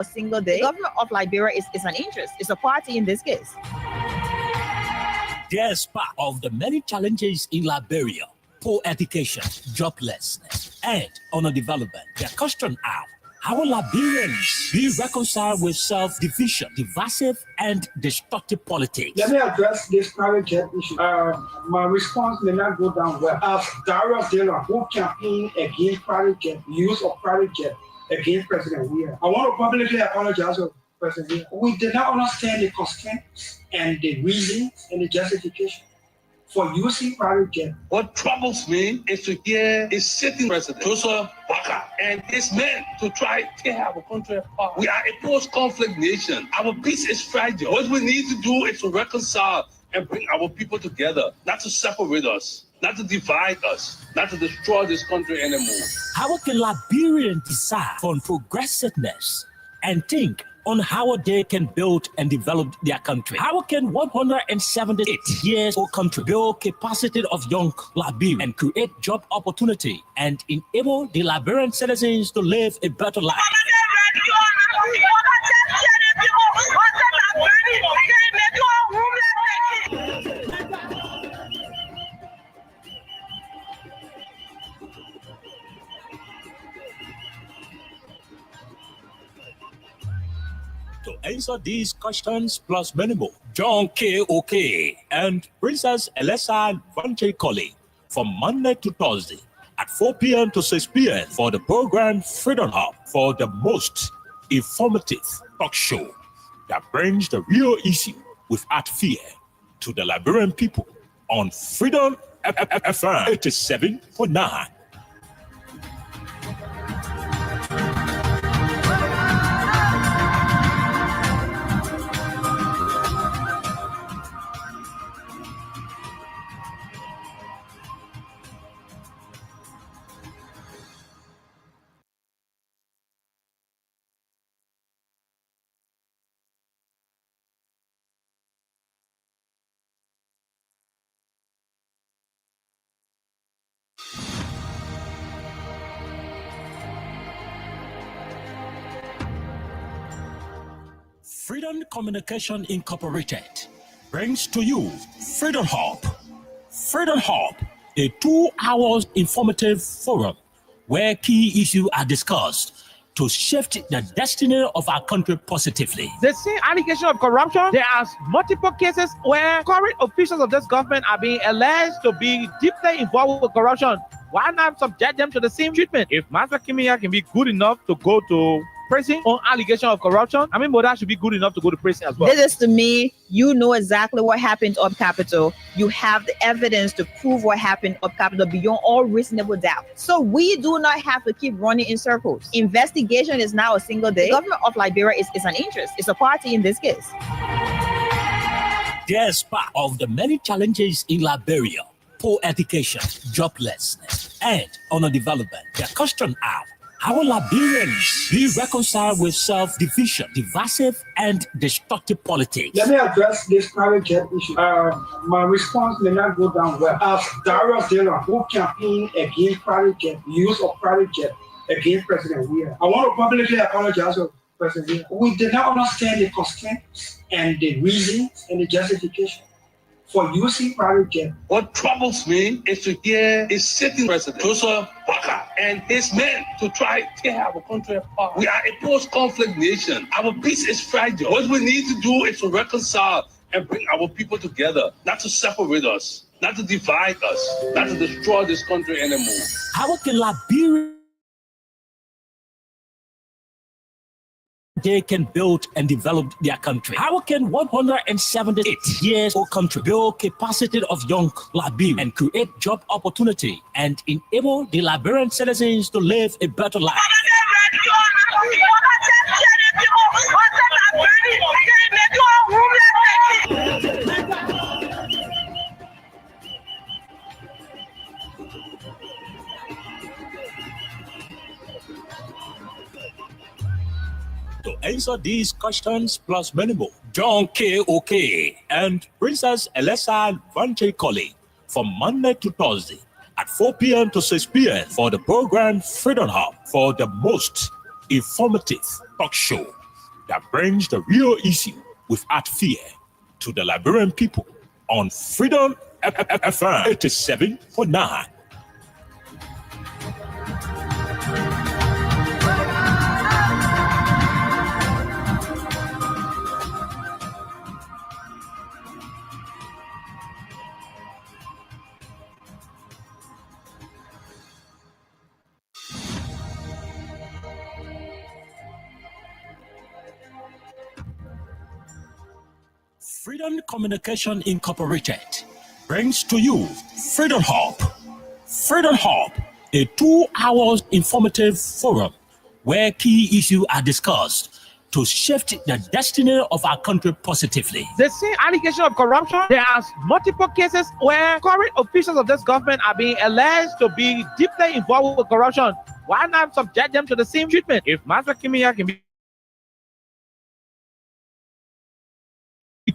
a single day. The government of Liberia is an interest. It's a party in this case. Despite of the many challenges in Liberia, poor education, joblessness, and underdevelopment, the question are, how will Liberians be reconciled with self-division, divisive, and destructive politics? Let me address this private jet issue. My response may not go down well. As Darius Dillon, who campaigned against private jet, use of private jet against President Weah, I want to publicly apologize to President Weah. We did not understand the constraints and the reasons and the justification for using private jet. What troubles me is to hear a sitting president, Joseph Boakai, and his men to try to tear our country apart. We are a post-conflict nation. Our peace is fragile. What we need to do is to reconcile and bring our people together, not to separate us, not to divide us, not to destroy this country anymore. How can Liberians decide on progressiveness and think on how they can build and develop their country? How can 178 years old country build capacity of young Liberians and create job opportunity and enable the Liberian citizens to live a better life? To answer these questions plus many more, John K. Oke and Princess Elesa Vanche Colley from Monday to Thursday at 4 p.m. to 6 p.m. for the program Freedom Hub, for the most informative talk show that brings the real issue without fear to the Liberian people on Freedom FM 87.9. Freedom Communication Incorporated brings to you Freedom Hub. Freedom Hub, a 2-hour informative forum where key issues are discussed to shift the destiny of our country positively. The same allegation of corruption, there are multiple cases where current officials of this government are being alleged to be deeply involved with corruption. Why not subject them to the same treatment? If Master Kimia can be good enough to go to prison on allegation of corruption, I mean, Moda should be good enough to go to prison as well. This is to me, you know exactly what happened up Capitol. You have the evidence to prove what happened up Capitol beyond all reasonable doubt. So we do not have to keep running in circles. Investigation is now a single day. The government of Liberia is an interest. It's a party in this case. Despite of the many challenges in Liberia, poor education, joblessness, and underdevelopment, the question are, how will Liberians be reconciled with self-division, divisive, and destructive politics? Let me address this private jet issue. My response may not go down well. As Darius Dillon, who campaigned against private jet, use of private jet against President Weah, I want to publicly apologize to President Weah. We did not understand the constraints and the reasons and the justification for using private jet. What troubles me is to hear a sitting president, Joseph Boakai, and his men to try to tear our country apart. We are a post-conflict nation. Our peace is fragile. What we need to do is to reconcile and bring our people together, not to separate us, not to divide us, not to destroy this country anymore. How can Liberia they can build and develop their country? How can 178 years old country build capacity of young Liberians and create job opportunity and enable the Liberian citizens to live a better life? To answer these questions plus many more, John K. Oke and Princess Elesa Vanche Colley from Monday to Thursday at 4 p.m. to 6 p.m. for the program Freedom Hub, for the most informative talk show that brings the real issue without fear to the Liberian people on Freedom FM 87.9. Freedom Communication Incorporated brings to you Freedom Hub. Freedom Hub, a 2-hour informative forum where key issues are discussed to shift the destiny of our country positively. The same allegation of corruption, there are multiple cases where current officials of this government are being alleged to be deeply involved with corruption. Why not subject them to the same treatment? If Master Kimia can be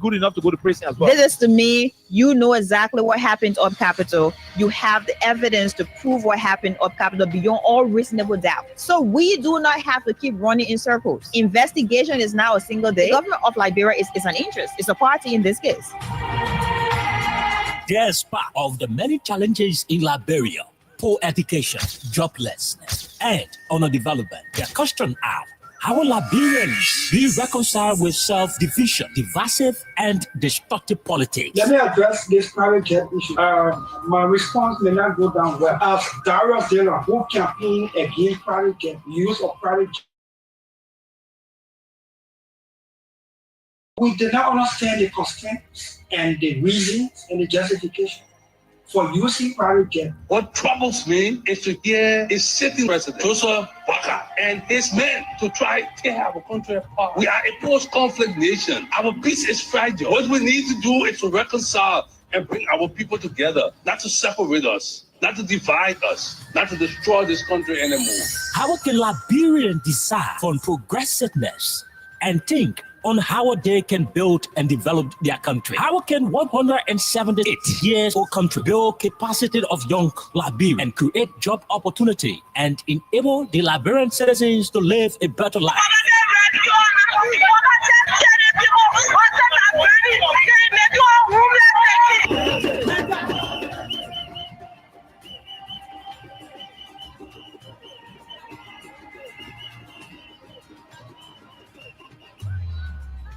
good enough to go to prison as well. This is to me, you know exactly what happened on Capitol. You have the evidence to prove what happened on Capitol beyond all reasonable doubt. So we do not have to keep running in circles. Investigation is now a single day. The government of Liberia is an interest. It's a party in this case. There's part of the many challenges in Liberia: poor education, joblessness, and underdevelopment. The question are, how will Liberians be reconciled with self-division, divisive, and destructive politics? Let me address this private jet issue. My response may not go down well. As Darius Dillon, who campaigned against private jet, use of private jet, we did not understand the constraints and the reasons and the justification for using private jet. What troubles me is to hear a sitting president, Joseph Waka, and his men to try to tear our country apart. We are a post-conflict nation. Our peace is fragile. What we need to do is to reconcile and bring our people together, not to separate us, not to divide us, not to destroy this country anymore. How can Liberians decide on progressiveness and think on how they can build and develop their country? How can 178 years old country build capacity of young Liberians and create job opportunity and enable the Liberian citizens to live a better life?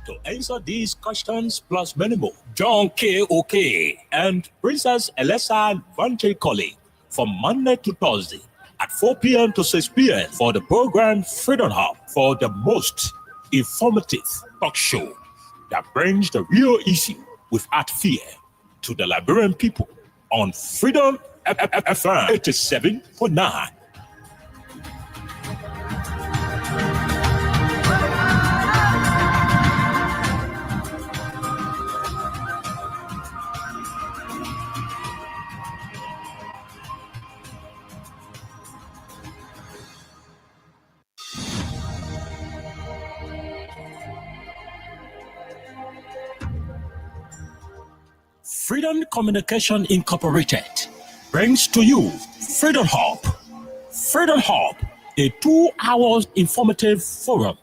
To answer these questions plus many more, John K.O.K. and Princess Elessa Vanche Colley from Monday to Thursday at 4 p.m. to 6 p.m. for the program Freedom Hub, for the most informative talk show that brings the real issue without fear to the Liberian people on Freedom FM 87.9. Freedom Communication Incorporated brings to you Freedom Hub. Freedom Hub, a 2-hour informative forum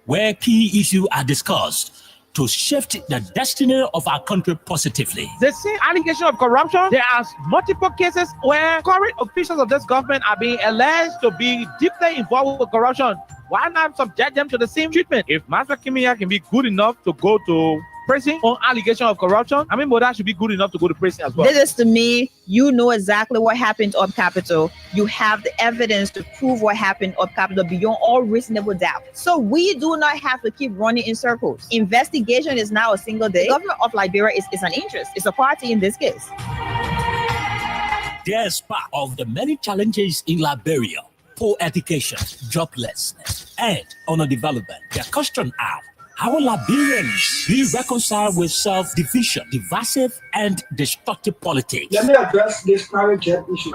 where key issues are discussed to shift the destiny of our country positively. The same allegation of corruption, there are multiple cases where current officials of this government are being alleged to be deeply involved with corruption. Why not subject them to the same treatment? If Master Kimia can be good enough to go to prison on allegation of corruption, I mean, Moda should be good enough to go to prison as well. This is to me, you know exactly what happened on Capitol. You have the evidence to prove what happened on Capitol beyond all reasonable doubt. So we do not have to keep running in circles. Investigation is now a single day. The government of Liberia is an interest. It's a party in this case. There's part of the many challenges in Liberia: poor education, joblessness, and underdevelopment. The question are, how will Liberians be reconciled with self-division, divisive, and destructive politics? Let me address this private jet issue.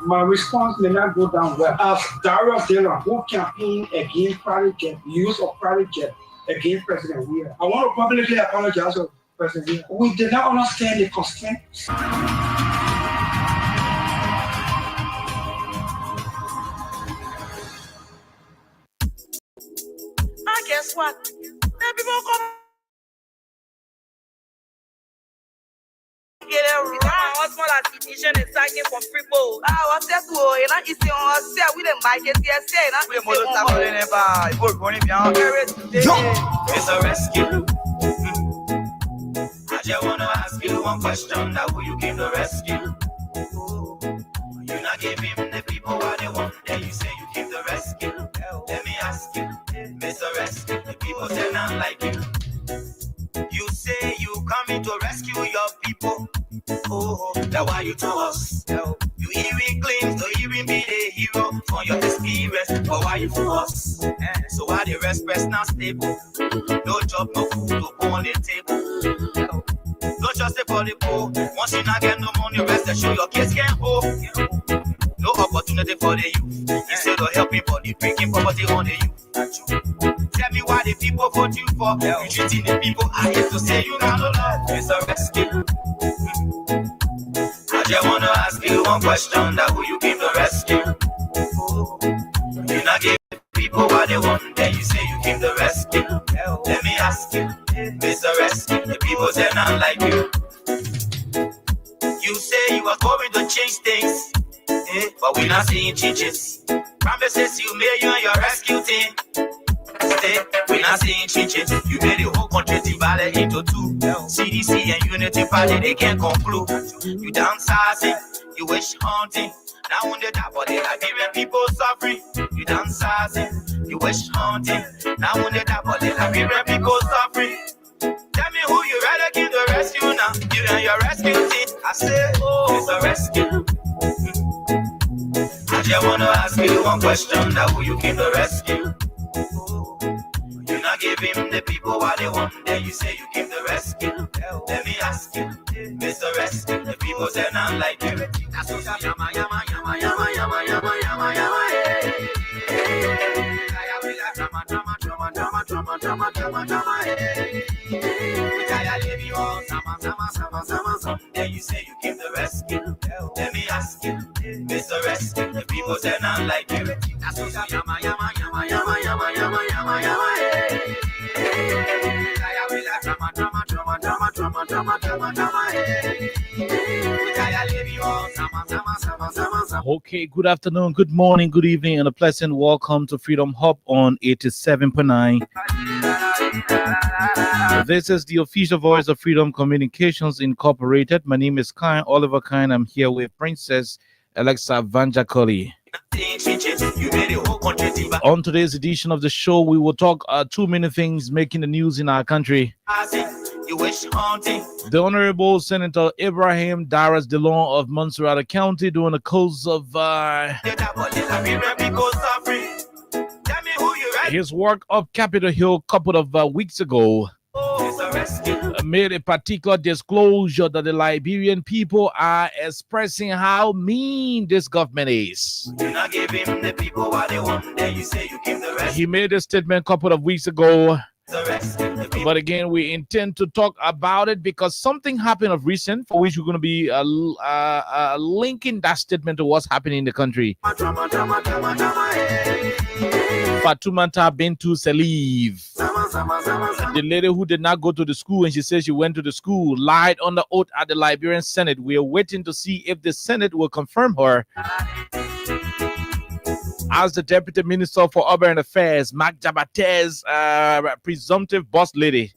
My response may not go down well. As Darius Dillon, who campaigned against private jet, use of private jet against President Weah, I want to publicly apologize to President Weah. We did not understand the constraints. Guess what? people come. Get it wrong. What's more like petition is taking from people? What's that? Et là, ici, on sait, oui, les bails, qu'est-ce là? Oui, moi, ça ne pas. Il faut le connaître bien. It's a rescue. I just want to ask you one question. Now, who you came to rescue? You not give him the people what they want. Then you say you came to rescue. Let me ask you, Mr. Rescue. The people say not like you. You say you coming to rescue your people. Oh, that's why you to us. You even claim to even be a hero for your experience. But why you to us? So why the rest not stable? No job, no food, no food on the table. No just for the poor. Once you not get no money, rest assure your kids can't hold. No opportunity for the youth. Instead of helping body, breaking property on the youth. Tell me why the people vote you for. You treating the people, I hate to say you not love. It's a rescue. I just want to ask you one question. That who you came to rescue? You not give people what they want. Then you say you came to rescue. Let me ask you, Mr. Rescue. The people say not like you. You say you are going to change things. But we're not seeing changes. Promises you made you and your rescue team. We're not seeing changes. You made the whole country divided into two. CDC and Unity Party, they can't conclude. You downsizing, you wish hunting. Now when they die, but the Liberian people suffering. You downsizing, you wish hunting. Now when they die, but the Liberian people suffering. Tell me who you rather give the rescue now. You and your rescue team. I say, oh, it's a rescue. I just want to ask you one question. That who you came to rescue? You not give him the people what they want. Then you say you came to rescue. Let me ask you, Mr. Rescue. The people say not like you. That's what yama yama yama yama yama yama yama yama. Then you say you came to rescue. Let me ask you, Mr. Rescue. The people say not like you. That's what yama yama yama yama yama yama yama yama. Okay, good afternoon, good morning, good evening, and a pleasant welcome to Freedom Hub on 87.9. This is the official voice of Freedom Communications Incorporated. My name is Kyle Oliver Kine. I'm here with Princess Alexa Vanjakoli. On today's edition of the show, we will talk too many things making the news in our country. The Honorable Senator Ibrahim Daras Delon of Montserrat County doing a course of his work up Capitol Hill a couple of weeks ago. Made a particular disclosure that the Liberian people are expressing how mean this government is. He made a statement a couple of weeks ago. But again, we intend to talk about it because something happened of recent for which we're going to be linking that statement to what's happening in the country. Fatoumata Bintou Saliv, the lady who did not go to the school and she said she went to the school, lied on the oath at the Liberian Senate. We are waiting to see if the Senate will confirm her as the Deputy Minister for Urban Affairs, Mark Jabate's presumptive boss lady.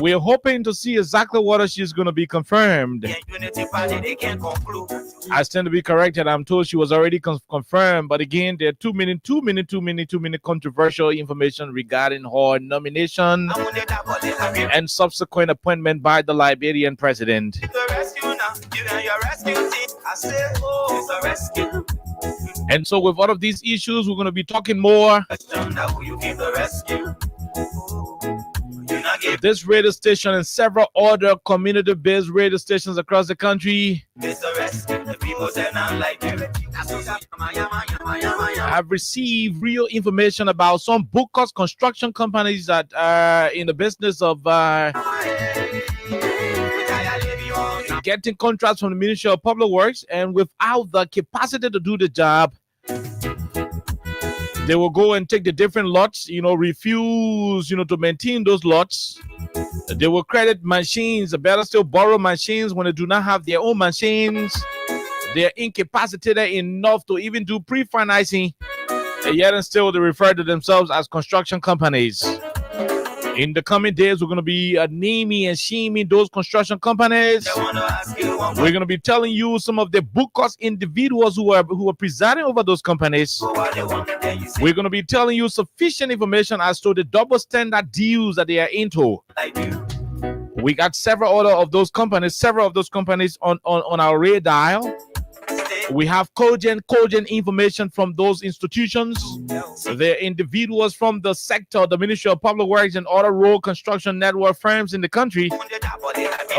We're hoping to see exactly what she's going to be confirmed. I stand to be corrected. I'm told she was already confirmed, but again, there are too many controversial information regarding her nomination and subsequent appointment by the Liberian president. And so with all of these issues, we're going to be talking more. This radio station and several other community-based radio stations across the country have received real information about some book-cost construction companies that are in the business of getting contracts from the Ministry of Public Works, and without the capacity to do the job, They will go and take the different lots, refuse, to maintain those lots. They will credit machines, better still borrow machines when they do not have their own machines. They are incapacitated enough to even do pre-financing, and yet and still they refer to themselves as construction companies. In the coming days, we're going to be naming and shaming those construction companies. We're going to be telling you some of the book-us individuals who are presiding over those companies. We're going to be telling you sufficient information as to the double standard deals that they are into. We got several of those companies on our radar. We have cogent information from those institutions. They're individuals from the sector, the Ministry of Public Works and other road construction network firms in the country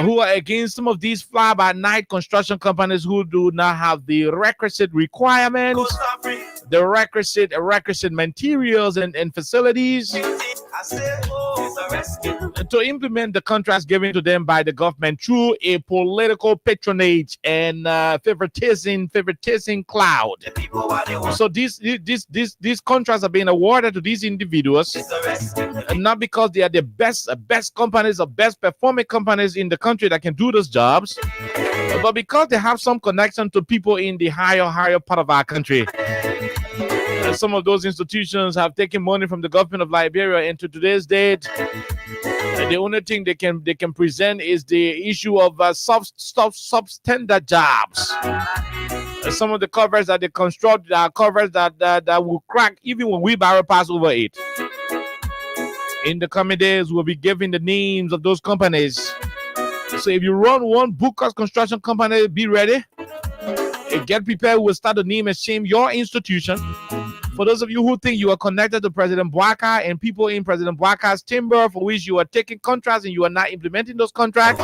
who are against some of these fly-by-night construction companies who do not have the requisite requirements, the requisite materials and facilities to implement the contracts given to them by the government through a political patronage and favoritism cloud. So these contracts are being awarded to these individuals, not because they are the best companies or best performing companies in the country that can do those jobs, but because they have some connection to people in the higher part of our country. Some of those institutions have taken money from the government of Liberia, and to today's date, the only thing they can present is the issue of substandard jobs. Some of the covers that they construct are covers that will crack even when we barrel pass over it. In the coming days, we'll be giving the names of those companies. So if you run one Bookers construction company, be ready. Get prepared. We'll start to name and shame your institution. For those of you who think you are connected to President Bouaka and people in President Bouaka's chamber for which you are taking contracts and you are not implementing those contracts,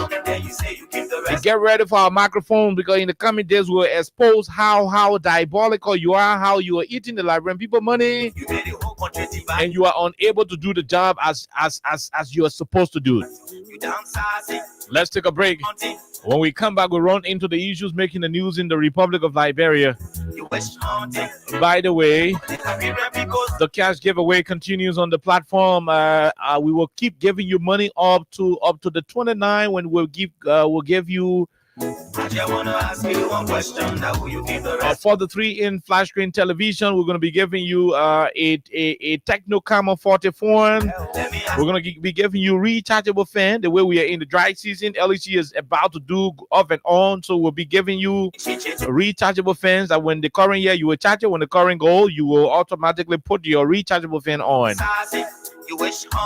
get ready for our microphone, because in the coming days we'll expose how diabolical you are, how you are eating the Liberian people money, and you are unable to do the job as you are supposed to do. Let's take a break. When we come back, we'll run into the issues making the news in the Republic of Liberia. By the way, the cash giveaway continues on the platform. We will keep giving you money up to the 29 when we'll give you for the 3-in flash screen television. We're going to be giving you a Techno Camel 40 phone. We're going to be giving you rechargeable fan. The way we are in the dry season, LEC is about to do off and on, so we'll be giving you rechargeable fans that when the current year you will charge it, when the current goal, you will automatically put your rechargeable fan on.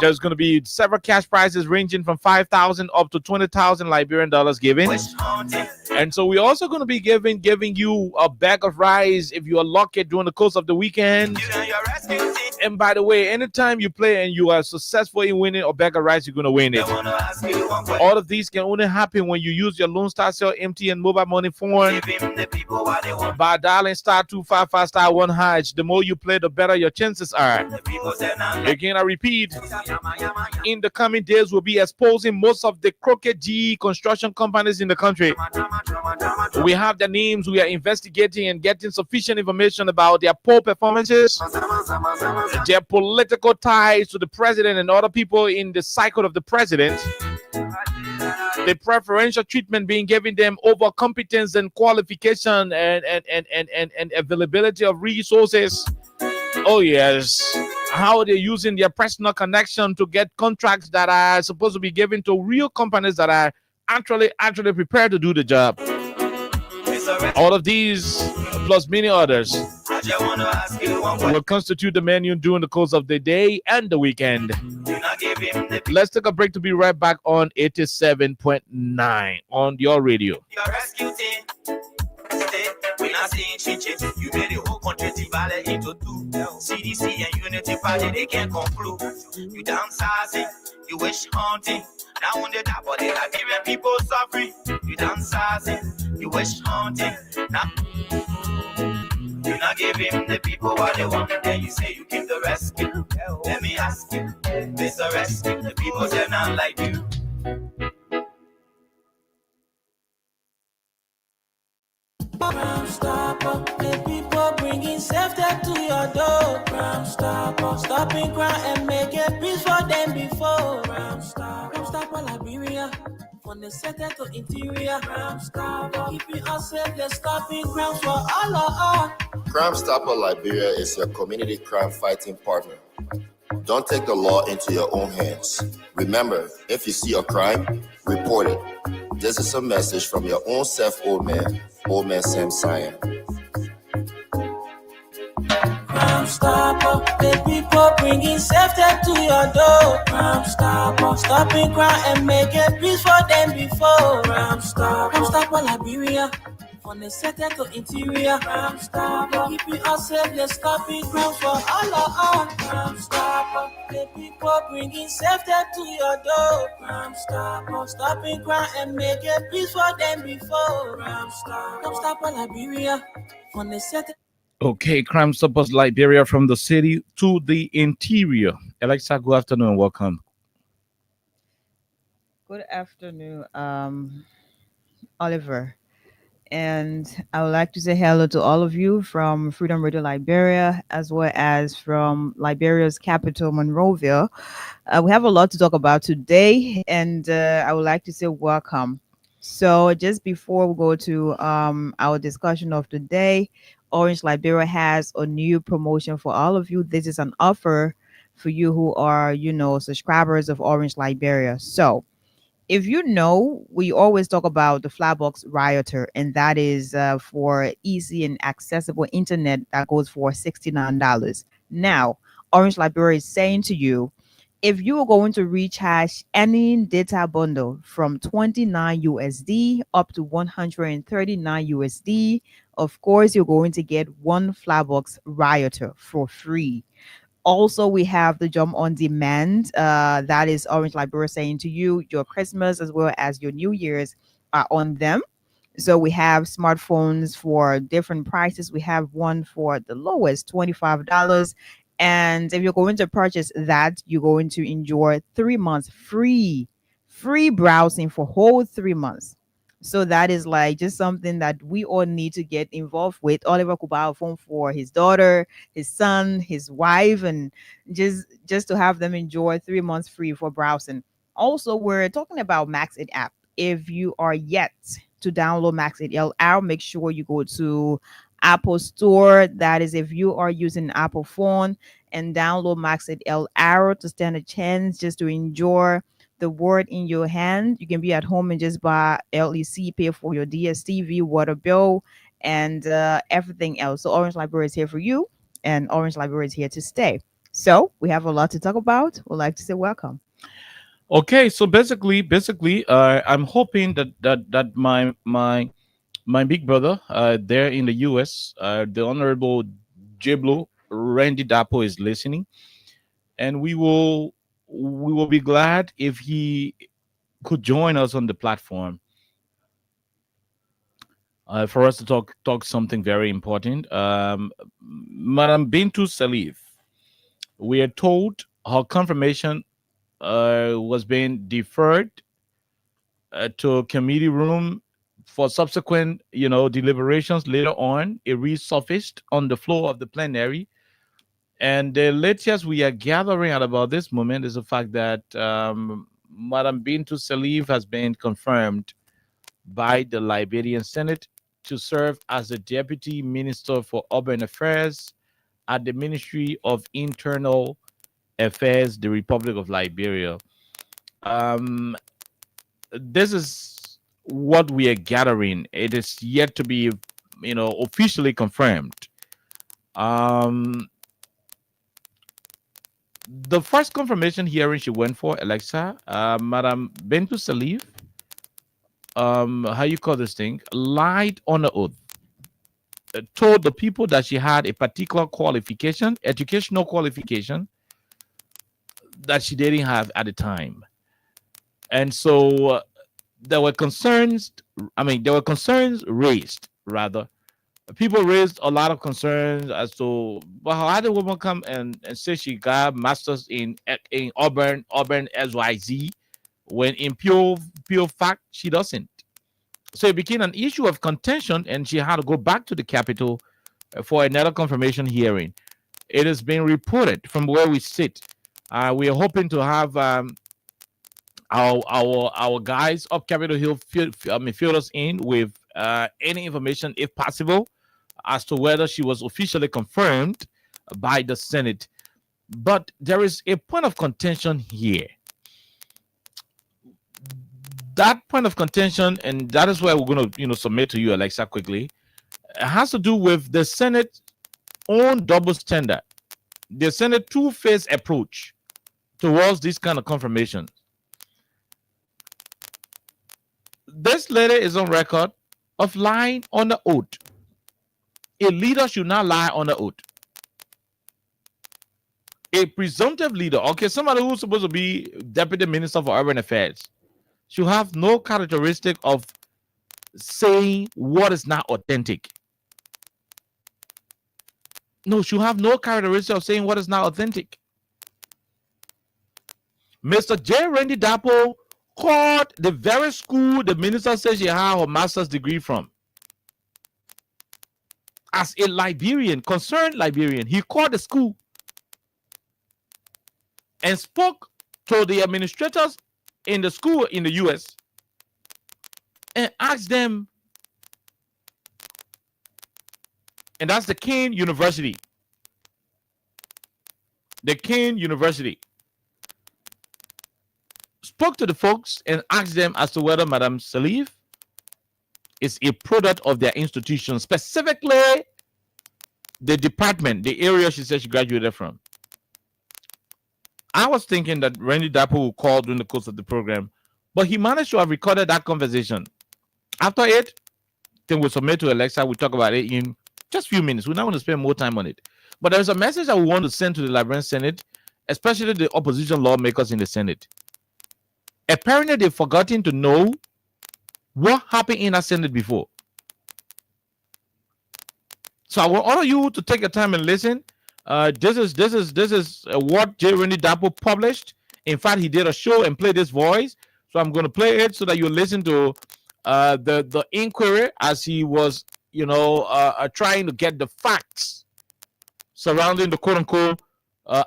There's going to be several cash prizes ranging from 5,000 up to 20,000 Liberian dollars given. And so we're also going to be giving you a bag of rice if you are lucky during the course of the weekend. And by the way, anytime you play and you are successful in winning a bag of rice, you're going to win it. All of these can only happen when you use your Lone Star Cell MTN mobile money phone by dialing *255*1#. The more you play, the better your chances are. Again, I repeat, in the coming days, we'll be exposing most of the crooked G construction companies in the country. We have their names. We are investigating and getting sufficient information about their poor performances, their political ties to the president and other people in the cycle of the president, the preferential treatment being given them over competence and qualification and availability of resources. Oh yes, how they're using their personal connection to get contracts that are supposed to be given to real companies that are actually prepared to do the job. All of these, plus many others, will constitute the menu during the course of the day and the weekend. Let's take a break to be right back on 87.9 on your radio. We're not saying chinches. You made the whole country divided into two. CDC and Unity Party, they can't conclude. You downsizing, you wish hunting. Now on the top of the Liberian people suffering. You downsizing, you wish hunting. Now you're not giving the people what they want. Then you say you keep the rescue. Let me ask you, Mr. Rescue, the people they're not like you. Stop up, the people bringing safety to your door. Crime Stopper, stopping crime and making peace for them before. Crime Stopper Liberia, from the center to interior. Crime Stopper, keeping us safe, they're stopping crimes for all of us. Crime Stopper Liberia is your community crime fighting partner. Don't take the law into your own hands. Remember, if you see a crime, report it. This is a message from your own self, Old Man Sam Cyan. Crime Stopper, the people bringing safety to your door. Crime Stopper, stopping crime and making peace for them before. Crime Stopper Liberia, from the center to interior. Crime Stopper, keeping us safe, they're stopping crimes for all of us. Crime Stopper, the people bringing safety to your door. Crime Stopper, stopping crime and making peace for them before. Crime Stopper Liberia, from the center. Okay, Crime Stoppers Liberia, from the city to the interior. Alexa, good afternoon. Welcome. Good afternoon, Oliver. And I would like to say hello to all of you from Freedom Radio Liberia, as well as from Liberia's capital, Monrovia. We have a lot to talk about today, and I would like to say welcome. So just before we go to our discussion of the day, Orange Liberia has a new promotion for all of you. This is an offer for you who are, subscribers of Orange Liberia. So if you know, we always talk about the Flatbox Rioter, and that is for easy and accessible internet that goes for $69. Now, Orange Liberia is saying to you, if you are going to recharge any data bundle from 29 USD up to 139 USD, of course, you're going to get one Flatbox Rioter for free. Also, we have the Jump on Demand. That is Orange Liberia saying to you, your Christmas as well as your New Year's are on them. So we have smartphones for different prices. We have one for the lowest, $25. And if you're going to purchase that, you're going to enjoy 3 months free browsing for whole 3 months. So that is like just something that we all need to get involved with. Oliver could buy a phone for his daughter, his son, his wife, and just to have them enjoy 3 months free for browsing. Also, we're talking about Max8 app. If you are yet to download Max8 LR, make sure you go to Apple Store. That is if you are using an Apple phone, and download Max8 LR to stand a chance just to enjoy the word in your hand. You can be at home and just buy LEC, pay for your DSTV, water bill, and everything else. So Orange Liberia is here for you, and Orange Liberia is here to stay. So we have a lot to talk about. We'd like to say welcome. Okay, so basically, I'm hoping that my big brother there in the U.S., the Honorable Jiblo Randy Dapo, is listening, and we will be glad if he could join us on the platform for us to talk something very important. Madam Bintu Salif, we are told her confirmation was being deferred to a committee room for subsequent, deliberations later on. It resurfaced on the floor of the plenary. And the latest we are gathering at about this moment is the fact that Madam Bintu Salif has been confirmed by the Liberian Senate to serve as the Deputy Minister for Urban Affairs at the Ministry of Internal Affairs, the Republic of Liberia. This is what we are gathering. It is yet to be, officially confirmed. The first confirmation hearing she went for, Alexa, Madam Bintu Salif, how you call this thing, lied on the oath, told the people that she had a particular qualification, educational qualification, that she didn't have at the time. And so there were concerns raised, rather. People raised a lot of concerns as to, well, how did a woman come and say she got masters in Auburn SYZ when in pure fact she doesn't. So it became an issue of contention, and she had to go back to the capital for another confirmation hearing. it is being reported from where we sit. We are hoping to have our guys up Capitol Hill fill us in with any information, if possible, as to whether she was officially confirmed by the Senate. But there is a point of contention here. That point of contention, and that is why we're going to submit to you, Alexa, quickly. It has to do with the Senate own double standard, the Senate two-phase approach towards this kind of confirmation. This lady is on record of lying on the oath. A leader should not lie on the oath. A presumptive leader, okay, somebody who's supposed to be Deputy Minister for Urban Affairs, should have no characteristic of saying what is not authentic. No, should have no characteristic of saying what is not authentic. Mr. J. Randy Dapo called the very school the minister says she had her master's degree from. As a Liberian, concerned Liberian, he called the school and spoke to the administrators in the school in the US and asked them, and that's the Kean University. The Kean University. Spoke to the folks and asked them as to whether Madam Salif is a product of their institution, specifically the department, the area she said she graduated from. I was thinking that Randy Dapo would call during the course of the program, but he managed to have recorded that conversation. After it, then we'll submit to Alexa. We'll talk about it in just a few minutes. We're not going to spend more time on it. But there's a message that we want to send to the Liberian Senate, especially the opposition lawmakers in the Senate. Apparently, they've forgotten to know what happened in our Senate before. So I want all of you to take your time and listen. This is what J. Randy Dapo published. In fact, he did a show and played this voice. So I'm going to play it so that you listen to the inquiry as he was, trying to get the facts surrounding the quote-unquote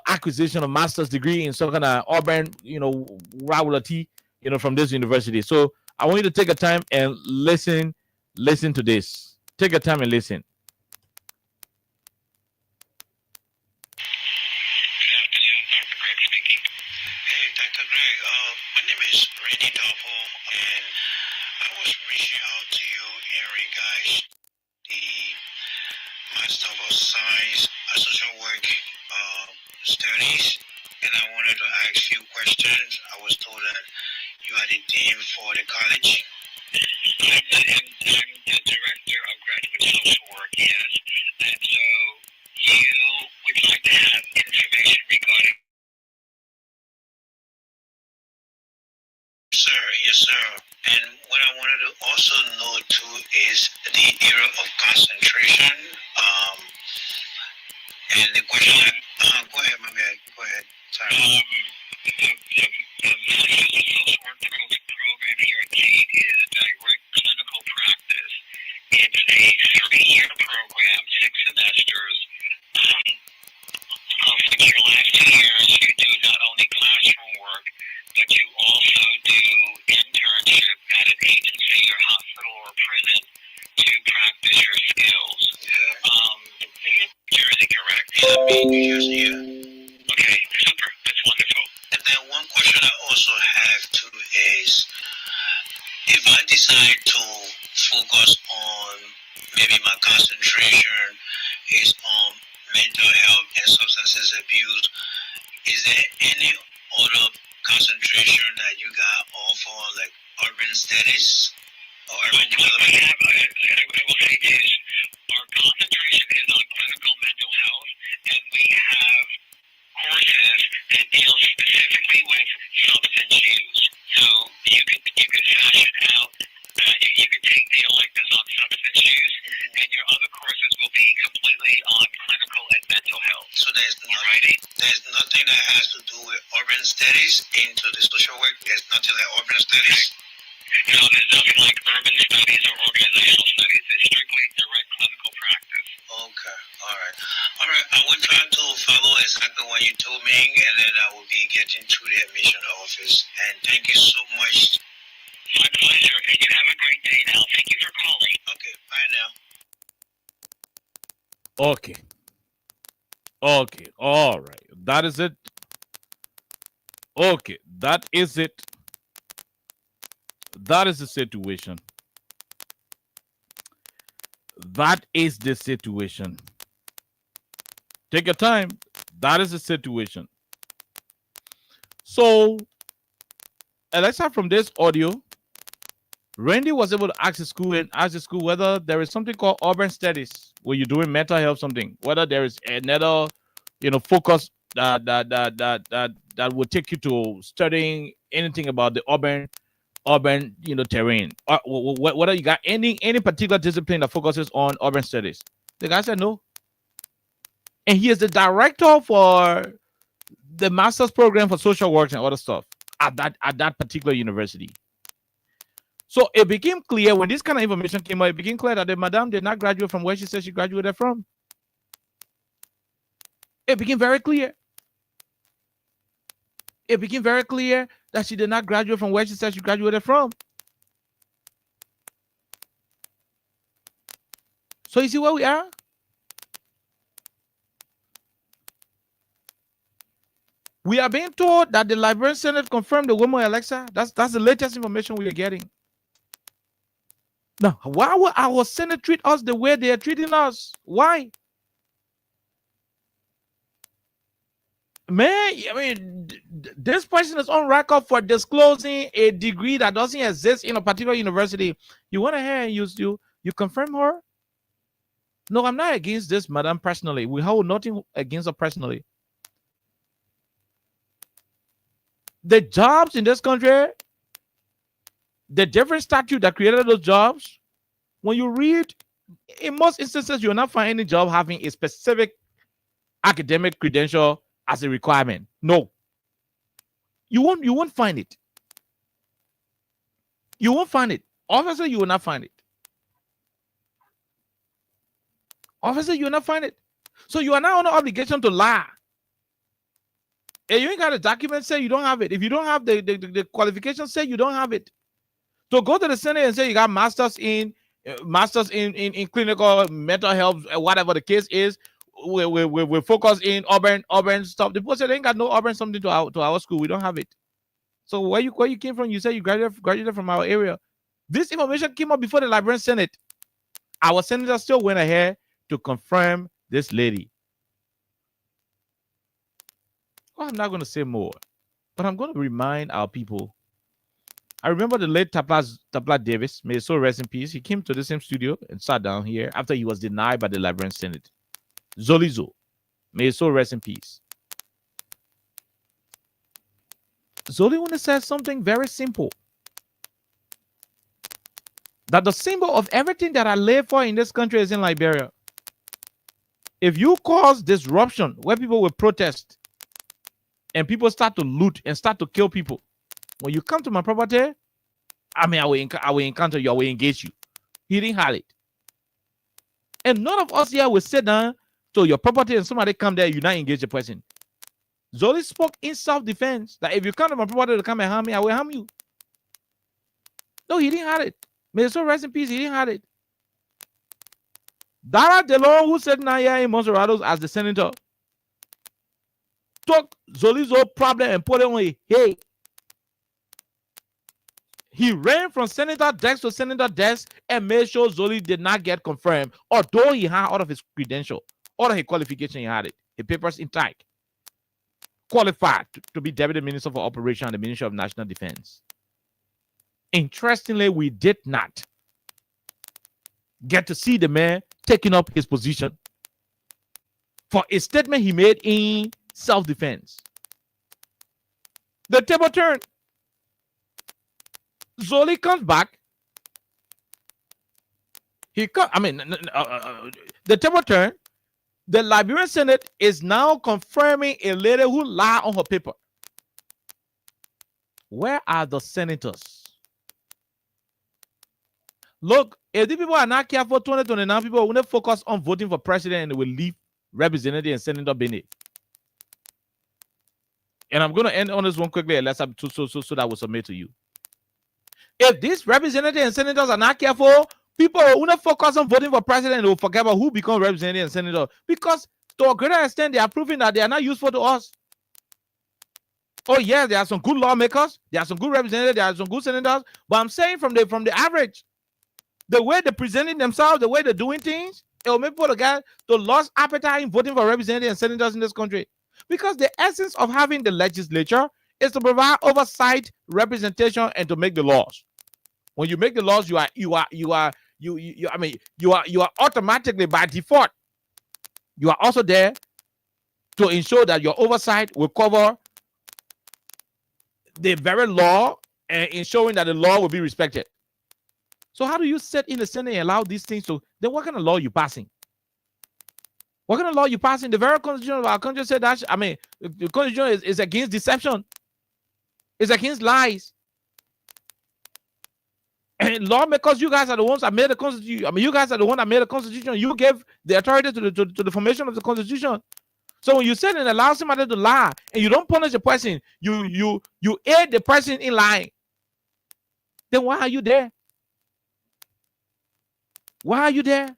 acquisition of master's degree in some kind of urban, rurality, from this university. So I want you to take a time and listen to this. Take a time and listen. My name is Randy Dapo, and I was reaching out to you in regards the Master of Science Social Work Studies, and I wanted to ask you questions. I was told that you are the dean for the college. I'm the director of graduate social work, yes, and so you would like to have information regarding. Yes, sir. And what I wanted to also know too is the area of concentration. And the question. Go ahead, my man. Go ahead. Sorry. The social work program here at Kean is direct clinical practice. It's a 3-year program, 6 semesters. For your last 2 years, you do not only classroom work, but you also do internship at an agency or hospital or prison to practice your skills. Jersey, correct? Yeah, New Jersey, yeah. Okay, super. That's wonderful. And then one question I also have too is, if I decide to focus on maybe my concentration is on mental health and substances abuse, is there any other concentration that you got offer, like urban studies or urban development? I will say this, our concentration is on clinical mental health, and we have courses that deal specifically with substance use. So you can fashion out, you can take the electives on substance use, and your other courses will be completely on clinical and mental health. So there's nothing that has to do with urban studies into the social work. There's nothing like urban studies. No, there's nothing like urban studies or organizational studies. It's strictly direct clinical practice. Okay. All right. All right. I will try to follow exactly what you told me, and then I will be getting to the admission office. And thank you so much. My pleasure. And you have a great day now. Thank you for calling. Okay. Bye now. Okay. Okay. All right. That is it. Okay. That is it. That is the situation. That is the situation. Take your time. That is the situation. So, Alexa, from this audio, Randy was able to ask the school whether there is something called urban studies where you're doing mental health something, whether there is another, focus that will take you to studying anything about the urban, terrain. Whether you got any particular discipline that focuses on urban studies. The guy said no. And he is the director for the master's program for social work and other stuff at that particular university. So it became clear when this kind of information came out, it became clear that the madam did not graduate from where she said she graduated from. It became very clear. It became very clear that she did not graduate from where she said she graduated from. So you see where we are? We are being told that the Liberian Senate confirmed the woman Alexa. That's the latest information we are getting. Now, why would our Senate treat us the way they are treating us? Why? Man, I mean, this person is on record for disclosing a degree that doesn't exist in a particular university. You want to hear and you confirm her? No, I'm not against this madam personally. We hold nothing against her personally. The jobs in this country, the different statute that created those jobs, when you read, in most instances, you will not find any job having a specific academic credential as a requirement. No. You won't find it. You won't find it. Officer, you will not find it. Officer, you will not find it. So you are now under obligation to lie. And you ain't got a document say you don't have it. If you don't have the qualification, say you don't have it. So go to the Senate and say you got masters in clinical mental health, whatever the case is. We focus in urban stuff. The people say they ain't got no urban something to our school. We don't have it. So where you came from? You say you graduated from our area. This information came up before the Liberian Senate. Our senator still went ahead to confirm this lady. Well, I'm not going to say more, but I'm going to remind our people. I remember the late Tapla Davis, may his soul rest in peace. He came to the same studio and sat down here after he was denied by the Liberian Senate. Zolizo, may his soul rest in peace. Zoli want to say something very simple. That the symbol of everything that I live for in this country is in Liberia. If you cause disruption where people will protest and people start to loot and start to kill people, when you come to my property, I will encounter you, I will engage you. He didn't have it. And none of us here will sit down to your property and somebody come there, you not engage the person. Zoli spoke in self-defense that if you come to my property to come and harm me, I will harm you. No, he didn't have it. May his soul rest in peace, he didn't have it. Dara Delon, who said now here in Monserratos as the senator, took Zoli's problem and put it on a hey. He ran from senator desk to senator desk and made sure Zoli did not get confirmed, although he had all of his credential, all of his qualification, he had it, his papers intact, qualified to be Deputy Minister for Operation and the Ministry of National Defense. Interestingly, we did not get to see the man taking up his position for a statement he made in self-defense. The table turned. Zoli comes back. The table turned. The Liberian Senate is now confirming a lady who lied on her paper. Where are the senators? Look, if the people are not careful, 2029 people will focus on voting for president and they will leave representative and senator beneath. And I'm going to end on this one quickly, so that will submit to you. If these representatives and senators are not careful, people will not focus on voting for president and they will forget about who becomes representative and senator. Because to a greater extent, they are proving that they are not useful to us. Oh, yeah, there are some good lawmakers, there are some good representatives, there are some good senators, but I'm saying from the average, the way they're presenting themselves, the way they're doing things, it will make people get the lost appetite in voting for representatives and senators in this country. Because the essence of having the legislature is to provide oversight, representation, and to make the laws. When you make the laws, you are automatically by default. You are also there to ensure that your oversight will cover the very law and ensuring that the law will be respected. So how do you sit in the Senate and allow these things to, then what kind of law are you passing? What kind of law are you passing? The very constitution of our country said that, the constitution is against deception. It's against lies. And lawmakers, you guys are the ones that made the constitution. You guys are the one that made the constitution. You gave the authority to the formation of the constitution. So when you sit and allow somebody to lie and you don't punish the person, you aid the person in lying. Then why are you there? Why are you there?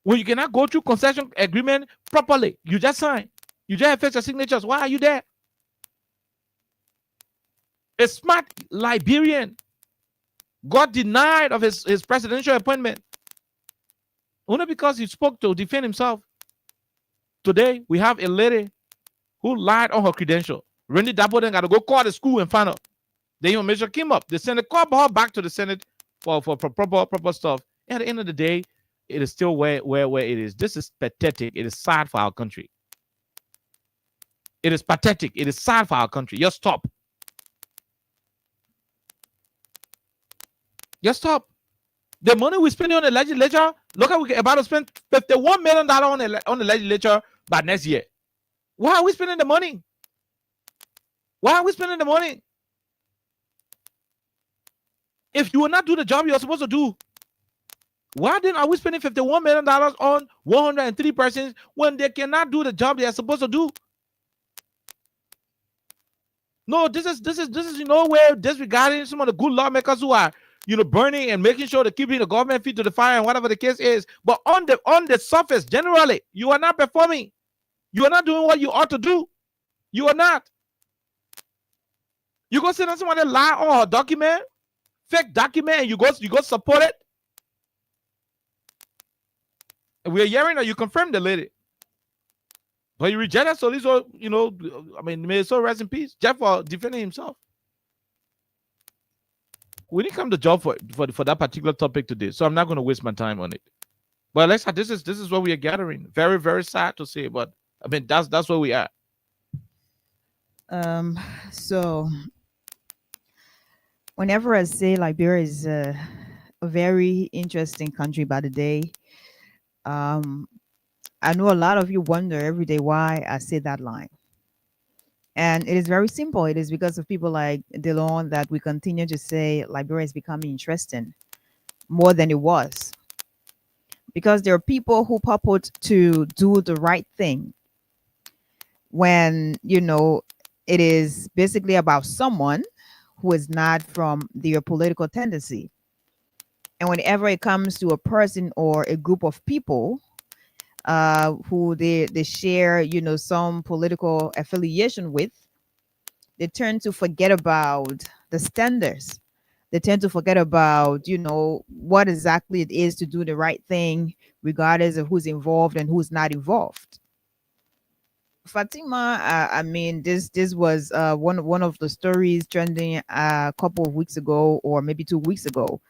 When you cannot go through concession agreement properly, you just sign. You just fetch your signatures. Why are you there? A smart Liberian got denied of his presidential appointment only because he spoke to defend himself. Today, we have a lady who lied on her credential. Randy Dapoden got to go call the school and find out. The information came up. The Senate called her back to the Senate for proper stuff. At the end of the day, it is still where it is. This is pathetic. It is sad for our country. It is pathetic. It is sad for our country. Just stop. Just stop. The money we're spending on the legislature, look at we're about to spend $51 million on the legislature by next year. Why are we spending the money? Why are we spending the money? If you will not do the job you're supposed to do, why then are we spending $51 million on 103 persons when they cannot do the job they are supposed to do? No, this is in no way disregarding some of the good lawmakers who are burning and making sure to keeping the government feet to the fire and whatever the case is. But on the surface, generally, you are not performing. You are not doing what you ought to do. You are not. You go sit on somebody lie on a document, fake document, and you go support it. And we are hearing that you confirmed the lady. But you rejected Solizo, may so rest in peace. Jeff for defending himself. We didn't come to job for that particular topic today, so I'm not going to waste my time on it. But Alexa, this is what we are gathering. Very, very sad to say, but that's where we are. So whenever I say Liberia is a very interesting country by the day, I know a lot of you wonder every day why I say that line. And it is very simple. It is because of people like Delon that we continue to say Liberia is becoming interesting more than it was. Because there are people who purport to do the right thing when, it is basically about someone who is not from their political tendency. And whenever it comes to a person or a group of people who they share, some political affiliation with, they tend to forget about the standards. They tend to forget about, what exactly it is to do the right thing, regardless of who's involved and who's not involved. Fatima, this was one of the stories trending a couple of weeks ago, or maybe 2 weeks ago.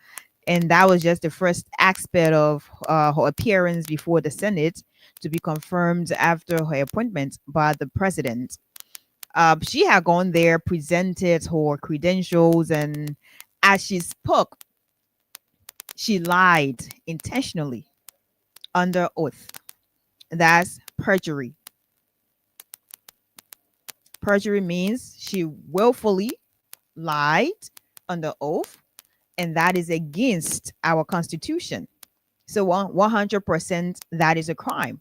And that was just the first aspect of her appearance before the Senate to be confirmed after her appointment by the president. She had gone there, presented her credentials, and as she spoke, she lied intentionally under oath. That's perjury. Perjury means she willfully lied under oath and that is against our constitution. So 100% that is a crime.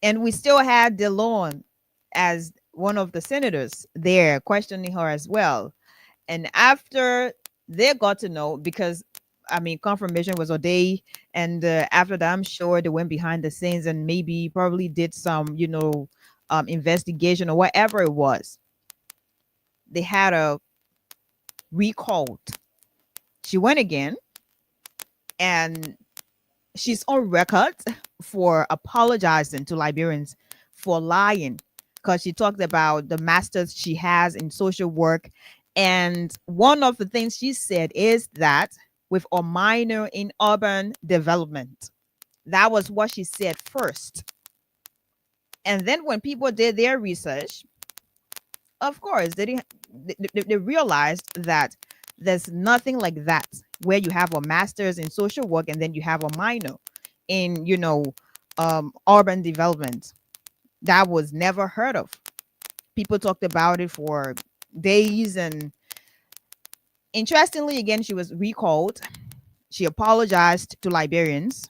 And we still had DeLon as one of the senators there questioning her as well. And after they got to know, because I mean, confirmation was a day, and after that, I'm sure they went behind the scenes and maybe probably did some, investigation or whatever it was. They had a recalled. She went again, and she's on record for apologizing to Liberians for lying, because she talked about the masters she has in social work. And one of the things she said is that with a minor in urban development. That was what she said first. And then when people did their research, of course, they realized that there's nothing like that where you have a master's in social work and then you have a minor in, urban development. That was never heard of. People talked about it for days, and interestingly, again, she was recalled. She apologized to Liberians,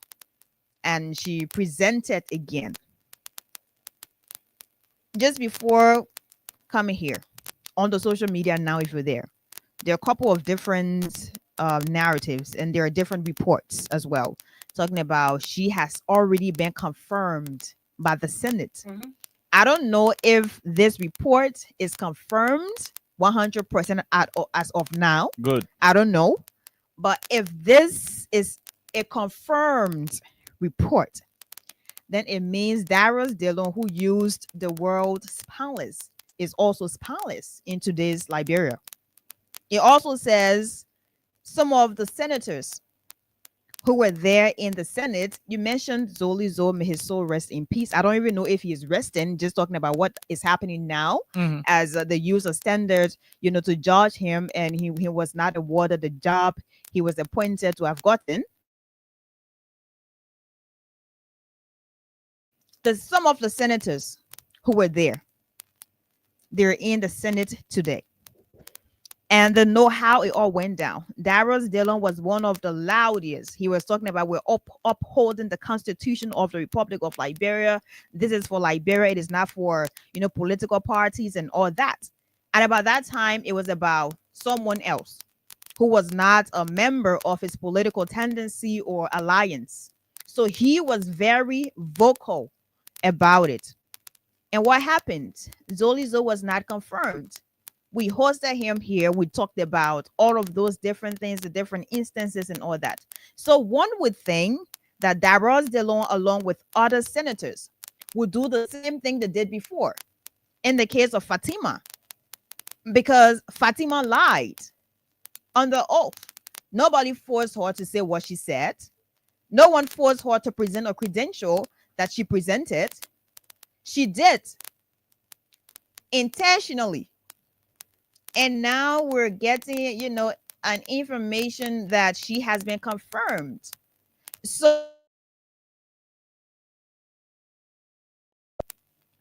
and she presented again. Just before coming here on the social media now, if you're there are a couple of different narratives, and there are different reports as well, talking about she has already been confirmed by the Senate. I don't know if this report is confirmed 100% as of now. Good. I don't know. But if this is a confirmed report, then it means Darius Dillon, who used the word spineless, is also spineless in today's Liberia. It also says some of the senators who were there in the Senate. You mentioned Zoli Zo, may his soul rest in peace. I don't even know if he is resting, just talking about what is happening now as the use of standards, to judge him. And he was not awarded the job he was appointed to have gotten. Some of the senators who were there, they're in the Senate today. And they know how it all went down. Darius Dillon was one of the loudest. He was talking about we're upholding the Constitution of the Republic of Liberia. This is for Liberia. It is not for, political parties and all that. And about that time, it was about someone else who was not a member of his political tendency or alliance. So he was very vocal about it. And what happened? Zolizo was not confirmed. We hosted him here. We talked about all of those different things, the different instances and all that. So one would think that Darius Dillon, along with other senators, would do the same thing they did before in the case of Fatima, because Fatima lied on the oath. Nobody forced her to say what she said. No one forced her to present a credential that she presented. She did intentionally. And now we're getting, an information that she has been confirmed. So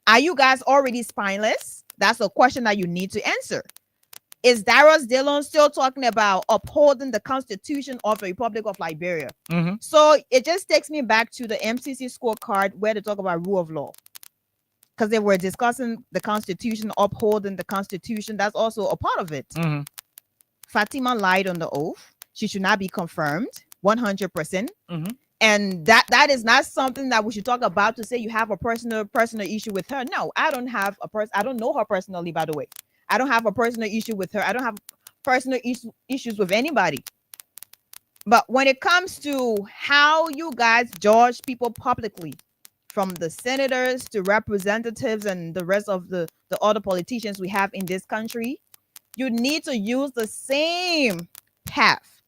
are you guys already spineless? That's a question that you need to answer. Is Darius Dillon still talking about upholding the Constitution of the Republic of Liberia? So it just takes me back to the MCC scorecard where they talk about rule of law. Because they were discussing the Constitution, upholding the Constitution. That's also a part of it. Fatima lied on the oath. She should not be confirmed 100%. And that is not something that we should talk about to say you have a personal issue with her. No, I don't have I don't know her personally, by the way. I don't have a personal issue with her. I don't have personal issues with anybody. But when it comes to how you guys judge people publicly, from the senators to representatives and the rest of the other politicians we have in this country, you need to use the same path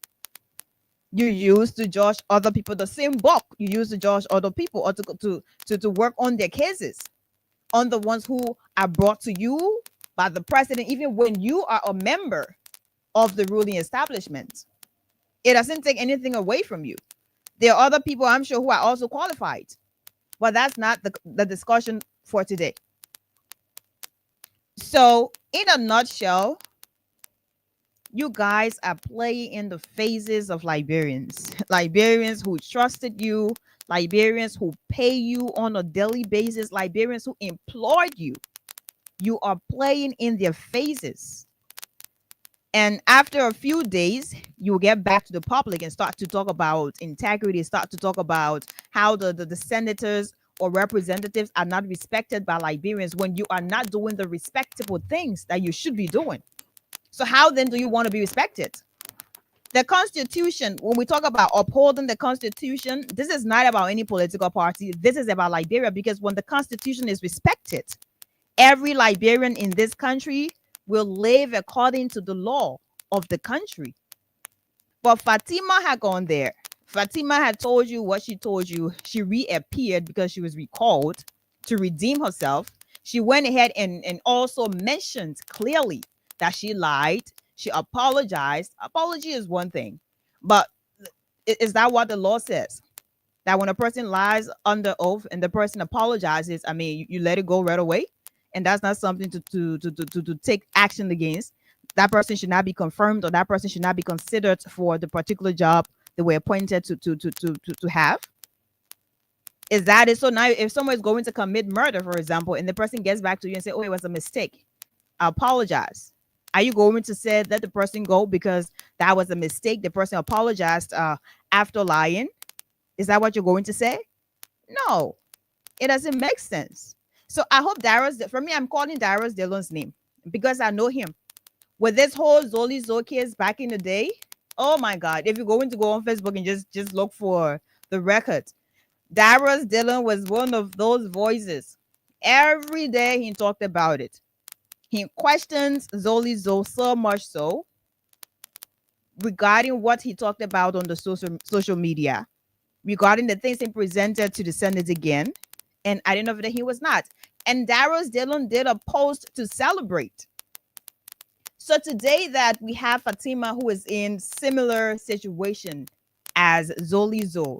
you use to judge other people, the same book you use to judge other people, or to work on their cases, on the ones who are brought to you by the president, even when you are a member of the ruling establishment. It doesn't take anything away from you. There are other people, I'm sure, who are also qualified. But that's not the discussion for today. So, in a nutshell, You guys are playing in the faces of Liberians. Liberians who trusted you, Liberians who pay you on a daily basis, Liberians who employed you. You are playing in their faces. And after a few days, you'll get back to the public and start to talk about integrity, start to talk about how the senators or representatives are not respected by Liberians when you are not doing the respectable things that you should be doing. So how then do you want to be respected? The Constitution, when we talk about upholding the Constitution, this is not about any political party. This is about Liberia, because when the Constitution is respected, every Liberian in this country will live according to the law of the country. But Fatima had gone there. Fatima had told you what she told you. She reappeared because she was recalled to redeem herself. She went ahead and also mentioned clearly that she lied. She apologized. Apology is one thing, but is that what the law says? That when a person lies under oath and the person apologizes, I mean, you let it go right away, and that's not something to take action against. That person should not be confirmed, or that person should not be considered for the particular job they were appointed to have. Is that it? So now, if someone is going to commit murder, for example, and the person gets back to you and say, "Oh, it was a mistake. I apologize." Are you going to say let the person go because that was a mistake? The person apologized after lying. Is that what you're going to say? No, it doesn't make sense. So I hope Darius, for me, I'm calling Darius Dillon's name because I know him. With this whole Zoli Zo case back in the day, oh my God, if you're going to go on Facebook and just look for the record, Darius Dillon was one of those voices. Every day he talked about it. He questions Zoli Zo so much so regarding what he talked about on the social media, regarding the things he presented to the Senate again. And I didn't know that he was not. And Darius Dillon did a post to celebrate. So today that we have Fatima, who is in similar situation as Zoli Zo,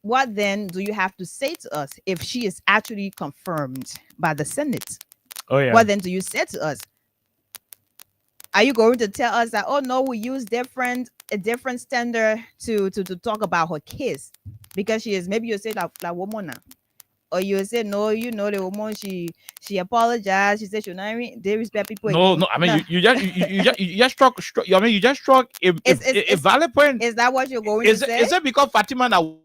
what then do you have to say to us if she is actually confirmed by the Senate? Oh, yeah. What then do you say to us? Are you going to tell us that, oh no, we use a different standard to talk about her case because she is, maybe you say like woman now, or you say no, you know the woman she apologized, she said she not they respect people. No, I mean you just struck. I mean you just struck a valid point. Is that what you're going to say? Is it because Fatima now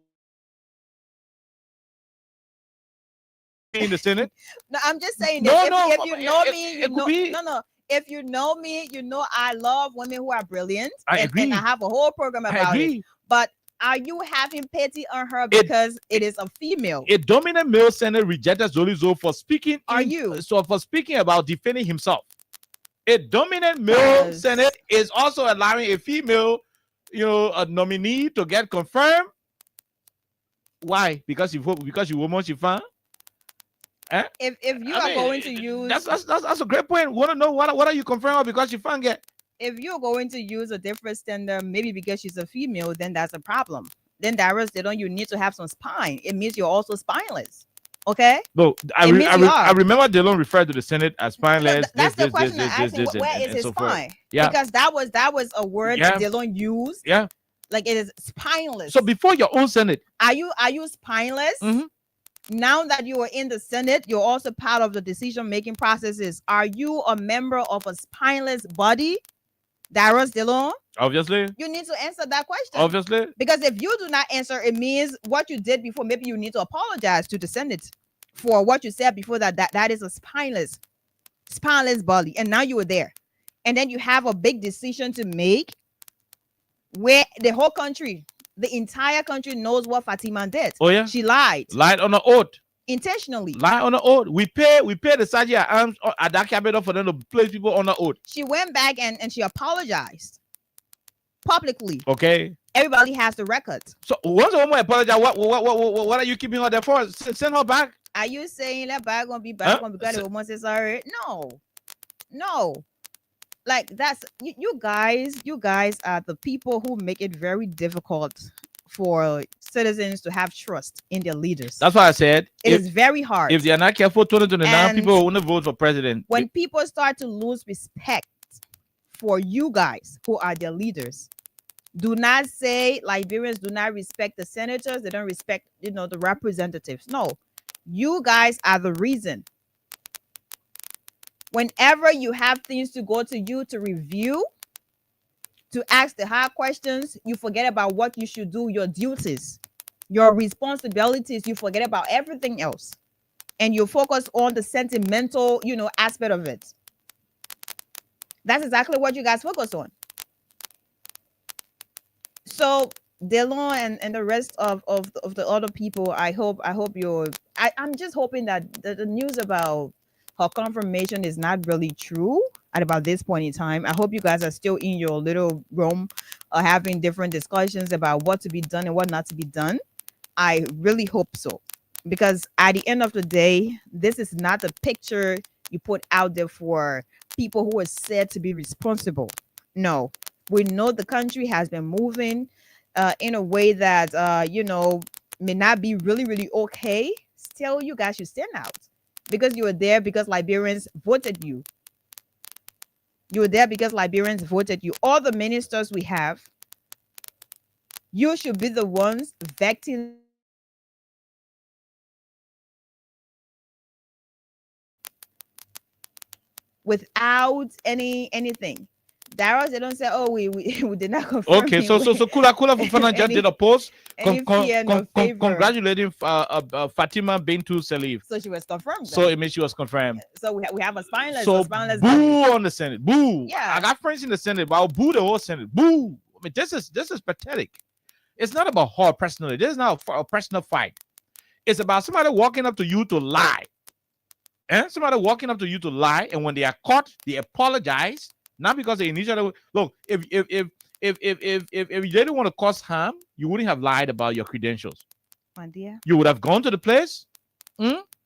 in the Senate? No, I'm just saying. No, if you know me, you know. No. If you know me, you know I love women who are brilliant. I agree. And I have a whole program about it. But are you having pity on her because it is a female? A dominant male senator rejected Zoli Zo for speaking. For speaking about defending himself? A dominant male senator is also allowing a female, a nominee to get confirmed. Why? Because you woman she found. If you are going to use that's a great point. Want to know what are you confirming because you found it? If you're going to use a different standard, maybe because she's a female, then that's a problem. Then Darius, you need to have some spine. It means you're also spineless. Okay? No, I remember Dillon referred to the Senate as spineless. That's the question I asked him. Where is his spine? Yeah. Because that was a word Dillon used. Yeah. Like it is spineless. So before your own Senate. Are you spineless? Mm-hmm. Now that you are in the Senate, you're also part of the decision-making processes. Are you a member of a spineless body? Darius Dillon? Obviously. You need to answer that question. Obviously. Because if you do not answer, it means what you did before, maybe you need to apologize to the Senate for what you said before that is a spineless body. And now you are there. And then you have a big decision to make where the whole country, the entire country knows what Fatima did. Oh, yeah? She lied. Lied on the oath. Intentionally. Lie on the oath. We pay the Sergeant at Arms at that cabinet for them to place people on the oath. She went back and she apologized publicly. Okay. Everybody has the record. So once a woman apologize, what are you keeping her there for? Send her back. Are you saying that back gonna be back because the woman says sorry? No. Like that's you guys are the people who make it very difficult for citizens to have trust in their leaders. That's why I said it is very hard. If they are not careful, 2029 people will want to vote for president. When people start to lose respect for you guys who are their leaders. Do not say Liberians do not respect the senators. They don't respect, the representatives. No, you guys are the reason. Whenever you have things to go to you to review, to ask the hard questions, you forget about what you should do, your duties, your responsibilities. You forget about everything else. And you focus on the sentimental, aspect of it. That's exactly what you guys focus on. So Delon and the rest of the other people, I'm just hoping that the news about her confirmation is not really true at about this point in time. I hope you guys are still in your little room having different discussions about what to be done and what not to be done. I really hope so, because at the end of the day, this is not the picture you put out there for people who are said to be responsible. No, we know the country has been moving in a way that may not be really, really okay. Still, you guys should stand out, because you were there because Liberians voted you. You were there because Liberians voted you. All the ministers we have, you should be the ones vecting without anything. Darius, they don't say, "Oh, we did not confirm." Okay, so Kula Fofana just did a post congratulating Fatima Bintou Salif. So she was confirmed. So it means she was confirmed. So we have a spineless. So boo on the Senate. Boo. Yeah. I got friends in the Senate, but I'll boo the whole Senate. Boo. I mean, this is pathetic. It's not about her personally. This is not a personal fight. It's about somebody walking up to you to lie. And somebody walking up to you to lie, and when they are caught, they apologize. Not because they initially look. If you didn't want to cause harm, you wouldn't have lied about your credentials. My dear. You would have gone to the place,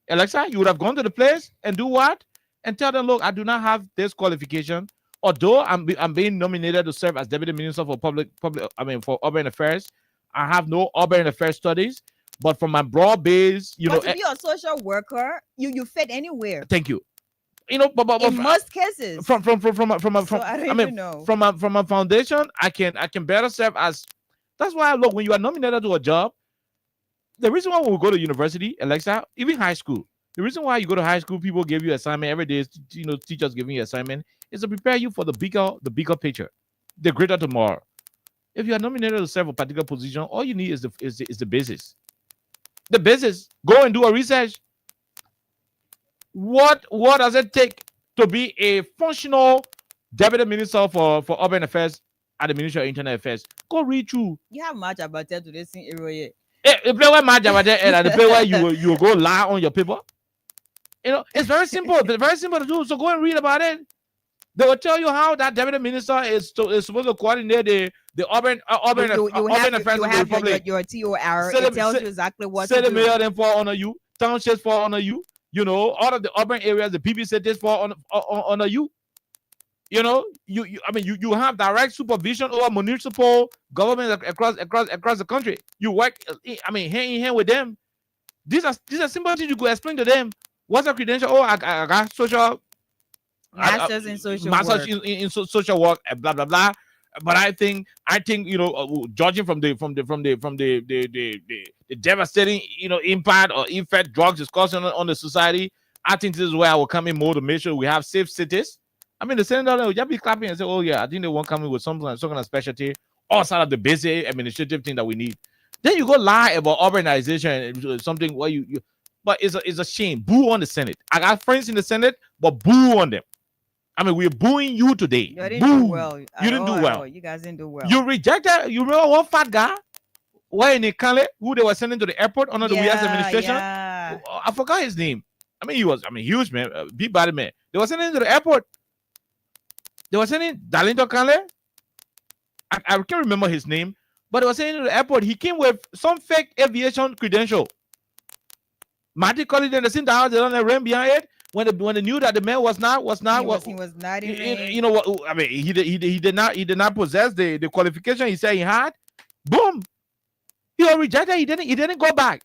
Alexa. You would have gone to the place and do what? And tell them, look, I do not have this qualification. Although I'm being nominated to serve as Deputy Minister for for Urban Affairs, I have no Urban Affairs studies. But from my broad base, but to be a social worker, you fit anywhere. Thank you. But in most cases, from a foundation, I can better serve as. That's why look, when you are nominated to a job, the reason why when we go to university, Alexa, even high school, the reason why you go to high school, people give you assignment every day. Teachers giving you assignment is to prepare you for the bigger picture, the greater tomorrow. If you are nominated to serve a particular position, all you need is the basis. The basis. Go and do a research. What does it take to be a functional Deputy Minister for Urban Affairs at the Ministry of Internal Affairs? Go read through. You have much about that to this thing area. The play where much about that, and the play where you go lie on your paper. It's very simple. It's very simple to do. So go and read about it. They will tell you how that Deputy Minister is supposed to coordinate the urban affairs of the Republic. Your TOR. It tells you exactly what to do. Mayor then fall under you. Townships fall under you. All of the urban areas, the PP cities fall under you. You have direct supervision over municipal government across the country. You work, hand in hand with them. These are simple things you could explain to them. What's your credential? Oh, I got social. Masters in social masters work. in social work, blah blah blah. But I think judging from the devastating impact or effect drugs is causing on the society, I think this is where I will come in more to make sure we have safe cities. I mean, the senator will just be clapping and say, "Oh yeah, I think they won't come in with some kind of specialty outside of the basic administrative thing that we need." Then you go lie about urbanization and something where you but it's a shame. Boo on the Senate. I got friends in the Senate, but boo on them. I mean, we're booing you today. You didn't do well. You didn't do well. You guys didn't do well. You rejected. You remember one fat guy? Why in Kale, who they were sending to the airport under the Weahs administration? Yeah. I forgot his name. I mean, he was huge man, big body man. They were sending him to the airport. They were sending Dalinto Kale. I can't remember his name, but they were sending him to the airport. He came with some fake aviation credential. Marty Collins and the same house they don't ran behind it. When they knew that the man was not he was not even. You know what? I mean, he did not possess the qualification he said he had. Boom, he was rejected. He didn't go back.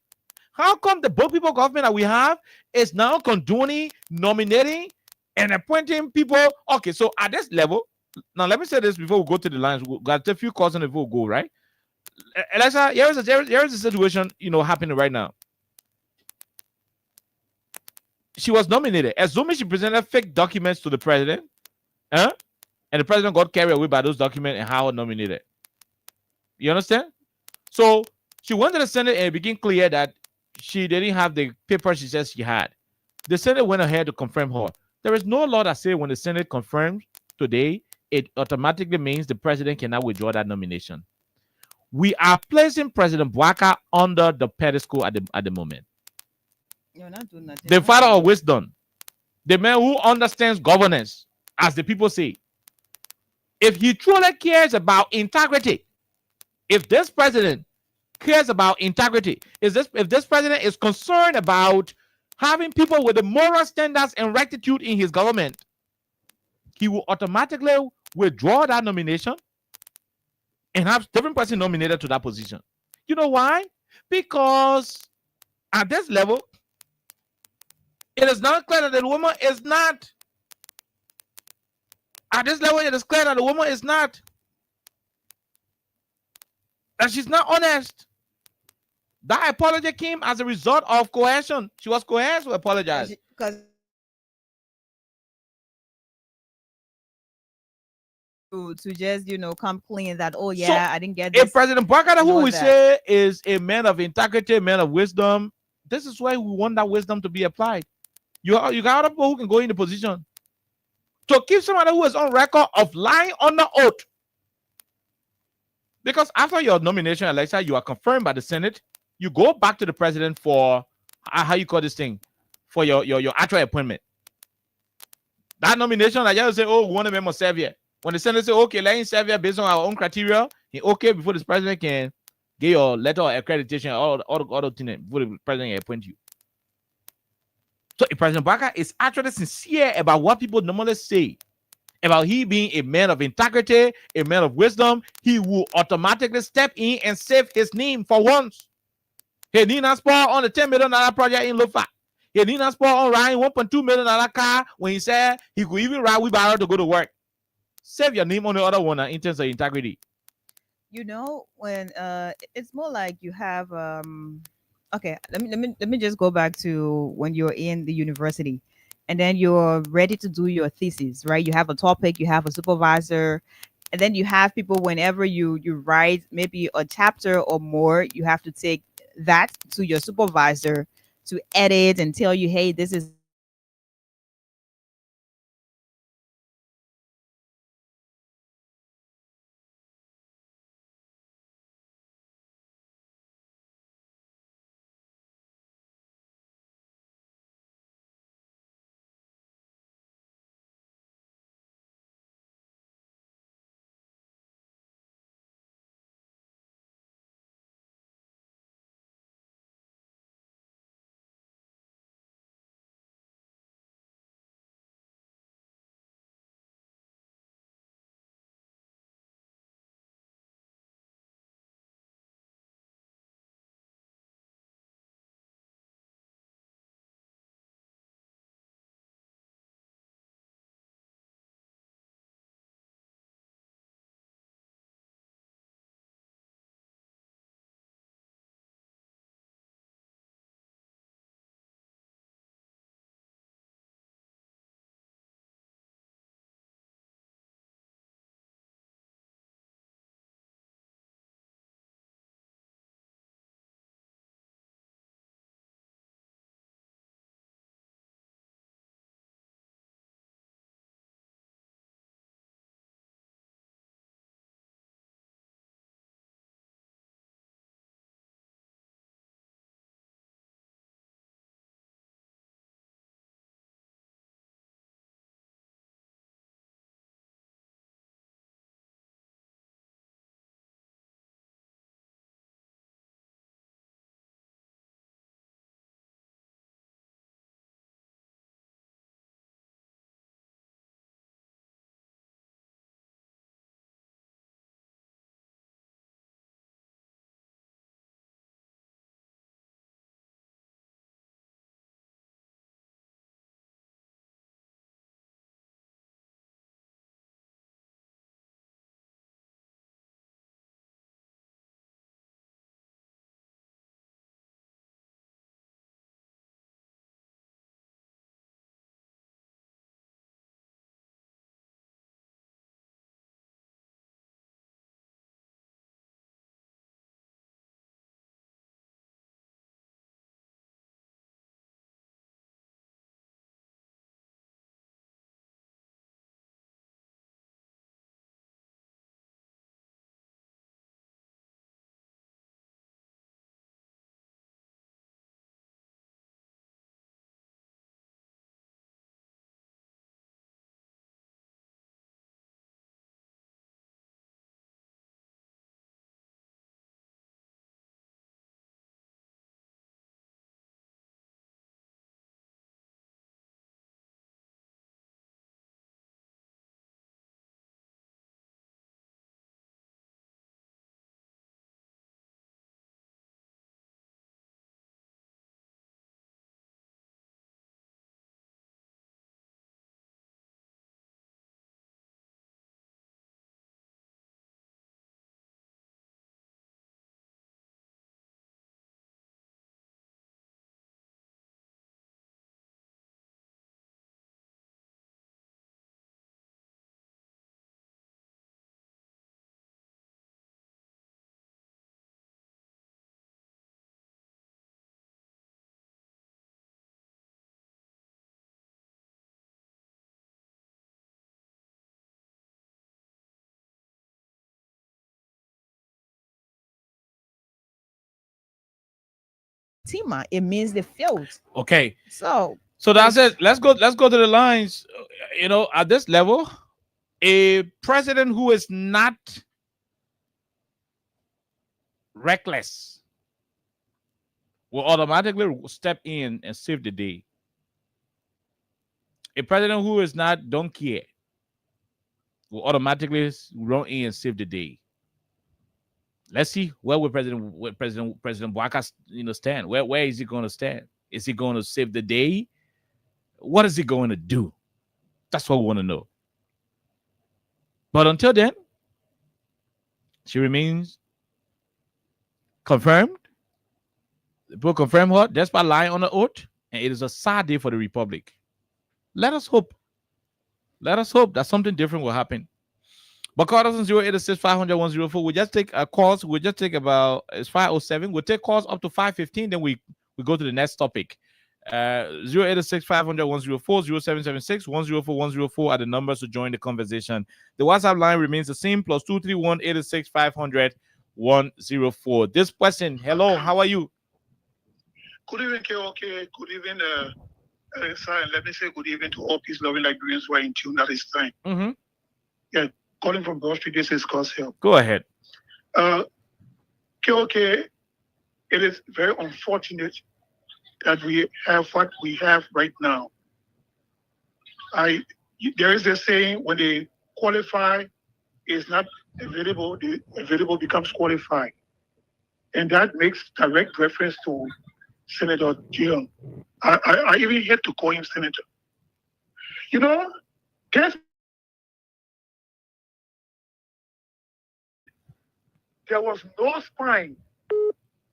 How come the both people government that we have is now condoning, nominating, and appointing people? Okay, so at this level, Now, let me say this before we go to the lines. We got a few calls and before we go, right? Alexa, here is a situation, happening right now. She was nominated. Assuming she presented fake documents to the president, and the president got carried away by those documents and Howard nominated. You understand? So she went to the Senate and it became clear that she didn't have the paper she says she had. The Senate went ahead to confirm her. There is no law that says when the Senate confirms today, it automatically means the president cannot withdraw that nomination. We are placing President Bouaka under the pedestal at the moment. You're not doing nothing. The father of wisdom, the man who understands governance, as the people say. If he truly cares about integrity, if this president cares about integrity, if this president is concerned about having people with the moral standards and rectitude in his government, he will automatically withdraw that nomination and have different person nominated to that position. You know why? Because at this level, it is not clear that the woman is not. At this level, it is clear that the woman is not. That she's not honest. That apology came as a result of coercion. She was coerced to apologize. Because to just come clean that I didn't get this. If President Bouaka, who we say is a man of integrity, man of wisdom, this is why we want that wisdom to be applied. You got other people who can go in the position to keep somebody who is on record of lying under oath. Because after your nomination, Alexa, you are confirmed by the Senate. You go back to the president for how you call this thing, for your actual appointment. That nomination, I just say, we want a member serve here. When the Senate say, okay, let him serve here based on our own criteria, okay, before the president can get your letter of accreditation, all the things before the president can appoint you. So if President Bouaka is actually sincere about what people normally say, about he being a man of integrity, a man of wisdom, he will automatically step in and save his name for once. He did not spend on the $10 million project in Lofa. He did not spend on riding $1.2 million car when he said he could even ride wheelbarrow to go to work. Save your name on the other one in terms of integrity. When it's more like you have okay, let me just go back to when you're in the university and then you're ready to do your thesis, right? You have a topic, you have a supervisor, and then you have people whenever you write maybe a chapter or more, you have to take that to your supervisor to edit and tell you, hey, this is Tima. It means they failed. Okay. So that's it. Let's go to the lines. You know, at this level, a president who is not reckless will automatically step in and save the day. A president who is not don't care will automatically run in and save the day. Let's see where will President Bouaka, stand. Where is he going to stand? Is he going to save the day? What is he going to do? That's what we want to know. But until then, she remains confirmed. The people confirm her despite lying on the oath, and it is a sad day for the Republic. Let us hope. Let us hope that something different will happen. But call us on 086-500-104. We just take calls. We just take about, it's 5:07. We'll take calls up to 5:15. Then we go to the next topic. 086-500-104, 0776-104-104 are the numbers to join the conversation. The WhatsApp line remains the same, +231 86500-104. This person, hello, how are you? Good evening, KOK. Good evening, sir. Let me say good evening to all peace-loving Liberians who are in tune at this time. Mm-hmm. Yeah, calling from Broad Street, this is Coshill. Go ahead. KOK, it is very unfortunate that we have what we have right now. There is a saying, when they qualify is not available, the available becomes qualified. And that makes direct reference to Senator Jill. I even hate to call him senator. You know, guess there was no spine.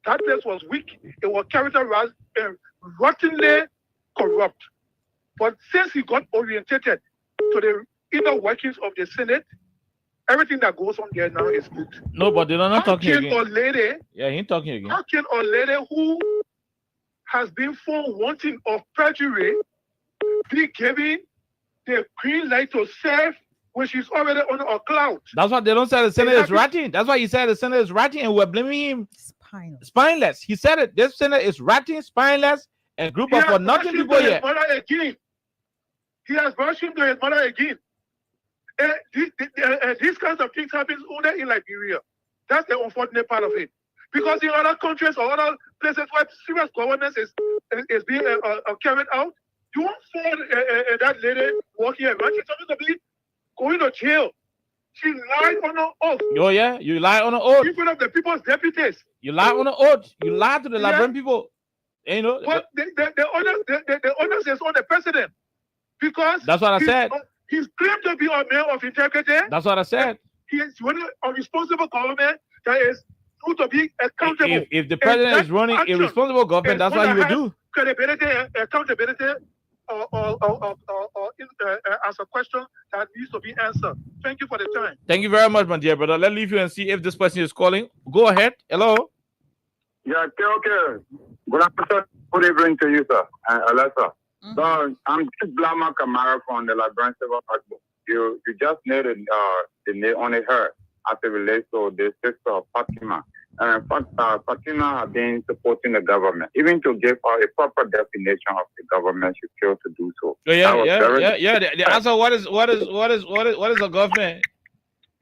That place was weak. It was characterized rottenly corrupt. But since he got orientated to the inner workings of the Senate, everything that goes on there now is good. No, but they're not talking again. He ain't talking again. How can a lady who has been found wanting of perjury be given the green light to serve when she's already on a cloud? That's why they don't say the Senate is ratting. That's why he said the Senate is ratting, and we're blaming him. Spineless. He said it. This Senate is ratting, spineless, and group of for nothing people here. He has brushed him to his mother again. These kinds of things happen only in Liberia. That's the unfortunate part of it. Because in other countries or other places where serious governance is being carried out, you won't find that lady walking around. She's supposed to be going to jail. She lied on her oath. Oh yeah, you lie on an oath. In front of the people's deputies. You lie on an oath. You lie to the Liberian people. You know. But the onus is on the president, because that's what I said. He's claimed to be a man of integrity. That's what I said. He is running a responsible government that is going to be accountable. If the president is running a responsible government, that's what he will do. Credibility, accountability, as a question that needs to be answered. Thank you for the time. Thank you very much, my dear brother. Let's leave you and see if this person is calling. Go ahead. Hello. Yeah, okay. Good afternoon. Good evening to you, sir. Alessa. Mm-hmm. So I'm just Blama Kamara from the Liberian Civil Rights. You just nailed the nail on the head as it relates to the sister of Fatima. And Fatima has been supporting the government. Even to give her a proper definition of the government, she failed to do so. Yeah. The answer, what is a government?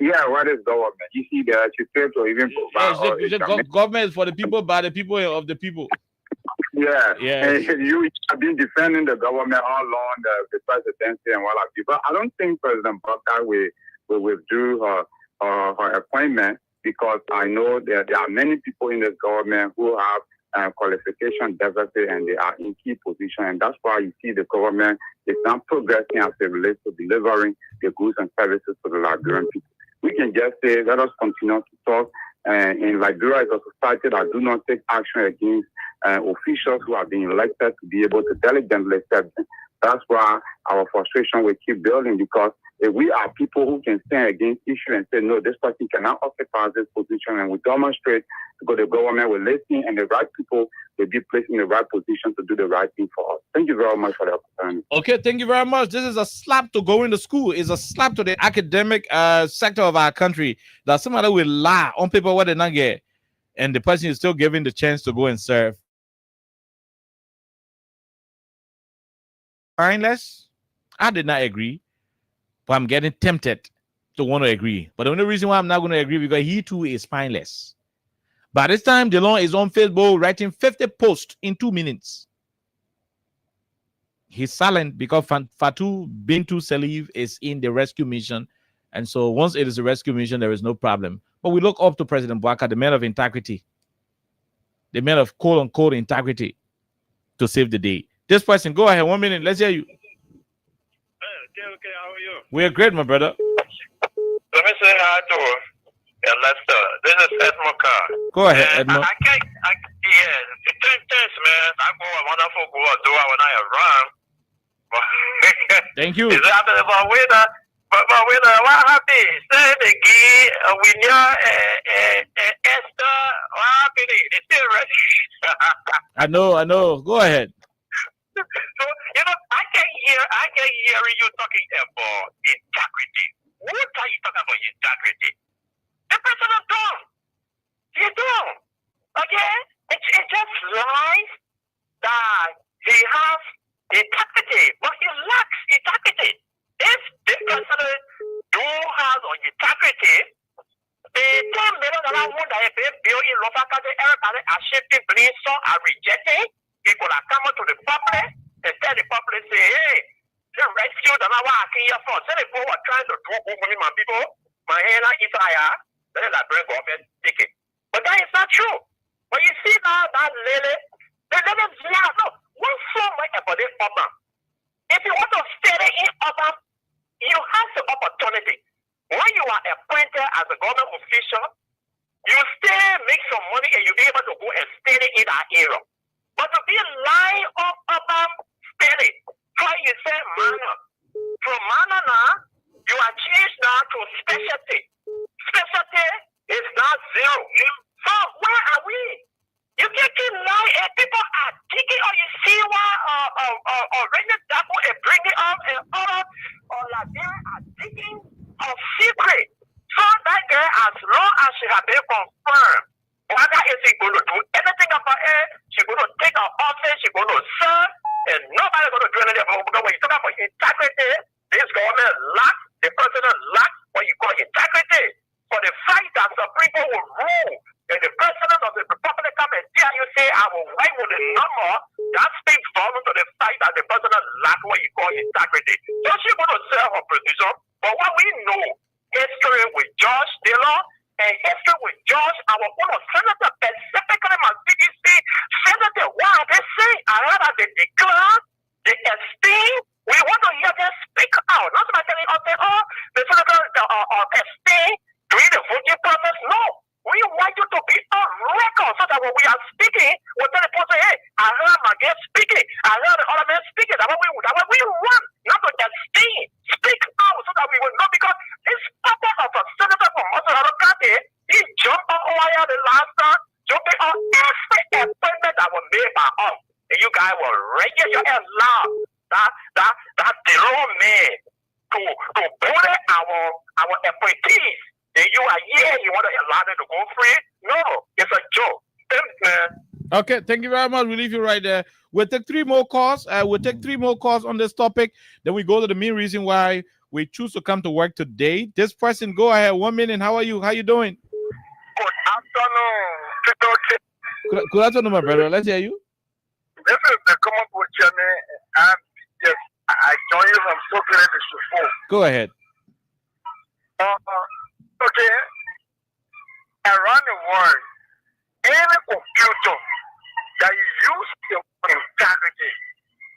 Yeah, what is government? You see that she failed to even provide. Government is for the people, by the people, of the people. Yeah. And you have been defending the government all along the presidency and what have you. But I don't think President Bouaka will withdraw her appointment, because I know that there are many people in this government who have qualification diversity and they are in key position, and that's why you see the government is not progressing as it relates to delivering the goods and services to the Liberian people. We can just say, let us continue to talk. In Liberia is a society that do not take action against officials who are being elected to be able to diligently serve them. That's why our frustration will keep building, because if we are people who can stand against issue and say, no, this person cannot occupy this position, and we demonstrate, because the government will listen and the right people will be placed in the right position to do the right thing for us. Thank you very much for the opportunity. Okay, thank you very much. This is a slap to going to school. It's a slap to the academic sector of our country, that somebody will lie on paper what they not get, and the person is still given the chance to go and serve. spineless? I did not agree, but I'm getting tempted to want to agree. But the only reason why I'm not going to agree because he too is spineless. By this time, DeLon is on Facebook writing 50 posts in 2 minutes. He's silent because Fatu Bintu Salif is in the rescue mission. And so once it is a rescue mission, there is no problem. But we look up to President Bouaka, the man of integrity, the man of quote-unquote integrity to save the day. This person, go ahead, 1 minute. Let's hear you. Okay, how are you? We're great, my brother. Let me say hi to Lester. This is Edmond Carr. Go ahead, Edmond. Thanks, man. I go a wonderful go do when I run. Thank you. Is that about winner? But winner, what happened? Say the key, winner, Esther, what happened? It's still rich. I know. Go ahead. So, I can hear you talking about integrity. What are you talking about integrity? The president don't. He don't. Okay? It's just lies that he has integrity, but he lacks integrity. If the president don't have integrity, the $10 million would have been built in Lofakade, everybody are shifting, please, so are rejecting. People are coming to the public and tell the public, say, hey, the rescue that I want here for. So they were trying to talk over me, my people. My hand is higher. Then I bring up and take it. But that is not true. But you see now that lady, the lady is loud. No, what's so much about this Obama? If you want to stay in Obama, you have the opportunity. When you are appointed as a government official, you still make some money and you'll be able to go and stay in that area. But to be lying on Obama, steady. How you say manna. From manna now, you are changed now to specialty. Specialty is now zero. So where are we? You can't keep lying and people are digging or you see why Regent Dappo and bring it up and other or Liberia are digging a secret. So that girl, as long as she has been confirmed, whether is she going to do anything about it, she's going to take her office, she's going to serve, and nobody's going to do anything about it. Because when you talk about integrity, this government lacks, the president lacks what you call integrity. For the fact that some people will rule, and the president of the republic come and tell you, say, I will wait with the number, that speaks volume to the fact that the president lacks what you call integrity. So she's going to sell her position, but what we know, history with George Taylor, and history with George, our own senator, specifically my CDC, senator, what are they saying? I heard that they declare, they esteem, we want to hear them speak out. Not by telling us, oh, the senator esteem during the voting process. No. We want you to be on record so that when we are speaking, we'll tell the person, hey, I heard my guest speaking. I heard the other man speaking. That way we want not to esteem. Speak out so that we will know, because this father of a senator from Massachusetts County, he jumped on wire the last time, jumping on every appointment that was made by us. And you guys will raise your hands loud. That DeLon man to bully our appointees. And you are here, you want to allow them to go free? No, it's a joke. Thanks, man. Okay, thank you very much. We leave you right there. We'll take 3 more calls. We'll take 3 more calls on this topic. Then we go to the main reason why we choose to come to work today. This person, go ahead. 1 minute. How are you? How you doing? Good afternoon. Good afternoon, my brother. Let's hear you. This is the common chairman, and yes, I join you from so glad to support. Go ahead. Okay, around the world, any computer that you use your integrity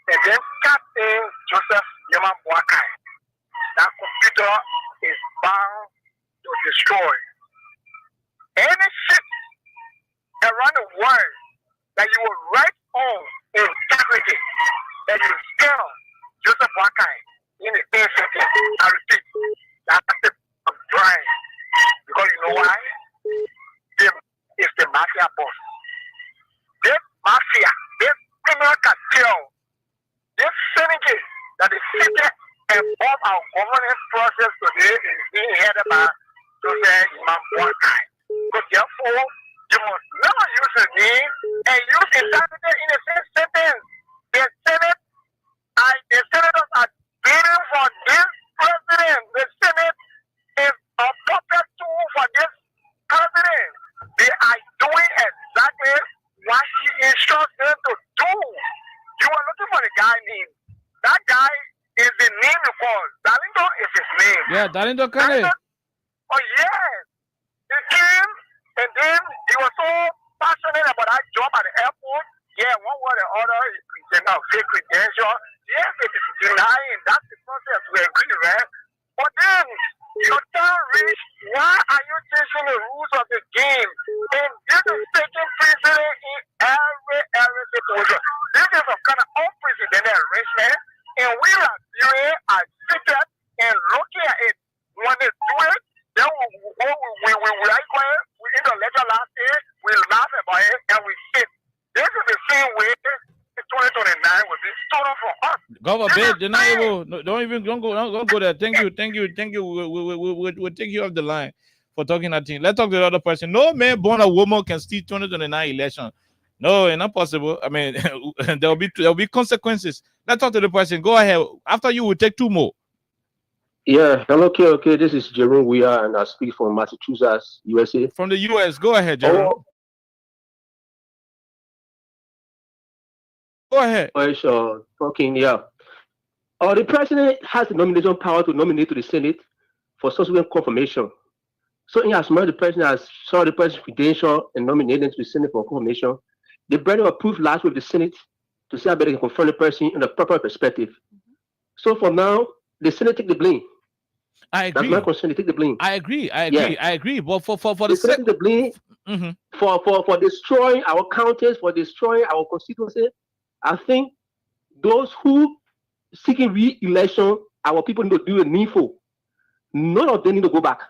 and then tap in Joseph Yaman Bouaka, that computer is bound to destroy. Any ship around the world that you will write on integrity, that you spell Joseph Bouaka in the 10 seconds, I repeat, that's the drying. Because you know why? It's the mafia boss. This mafia, this criminal cartel, this syndicate that is sitting above our governance process today is being headed by Joseph Yaman Bouaka. So therefore, you must never use his name and use integrity in the same sentence. The Senate the senators are bidding for this president. The Senate is a puppet tool for this president. They are doing exactly what he instructs them to do. You are looking for the guy named. That guy is the name you call. Dalindo is his name. Yeah, Dalindo Kane. Oh, yes. He came and then he was so passionate about that job at the airport. Yeah, one way or the other, he can have fake credential. Yes, it is denying. That's the process. We agree, right? But then, your time reached. Why are you changing the rules of the game? And this is taking precedent in every situation. This is a kind of unprecedented arrangement. And we are viewing as secret and looking at it. When they do it, then we like it. We in the lecture last year, we laugh about it and we sit. This is the same way 2029 will be stolen from us. Go ahead, deniable. No, don't go there. Thank you. We'll take you off the line for talking that thing. Let's talk to the other person. No man born a woman can steal 2029 election. No, it's not possible. I mean, there'll be consequences. Let's talk to the person. Go ahead. After you, we'll take two more. Yeah, hello, okay. This is Jerome Weir, and I speak from Massachusetts, USA. From the US. Go ahead, Jerome. Go ahead. Talking, yeah. The president has the nomination power to nominate to the Senate for subsequent confirmation. So, in as much the president has saw the president's credential and nominated to the Senate for confirmation, the president approved last week the Senate to see how they can confirm the person in a proper perspective. So, for now, the Senate take the blame. I agree. That's my concern. They take the blame. I agree. Yeah. I agree. But for the Senate take the blame for destroying our counties, for destroying our constituency. I think those who seeking re-election, our people need to do a needful. None of them need to go back.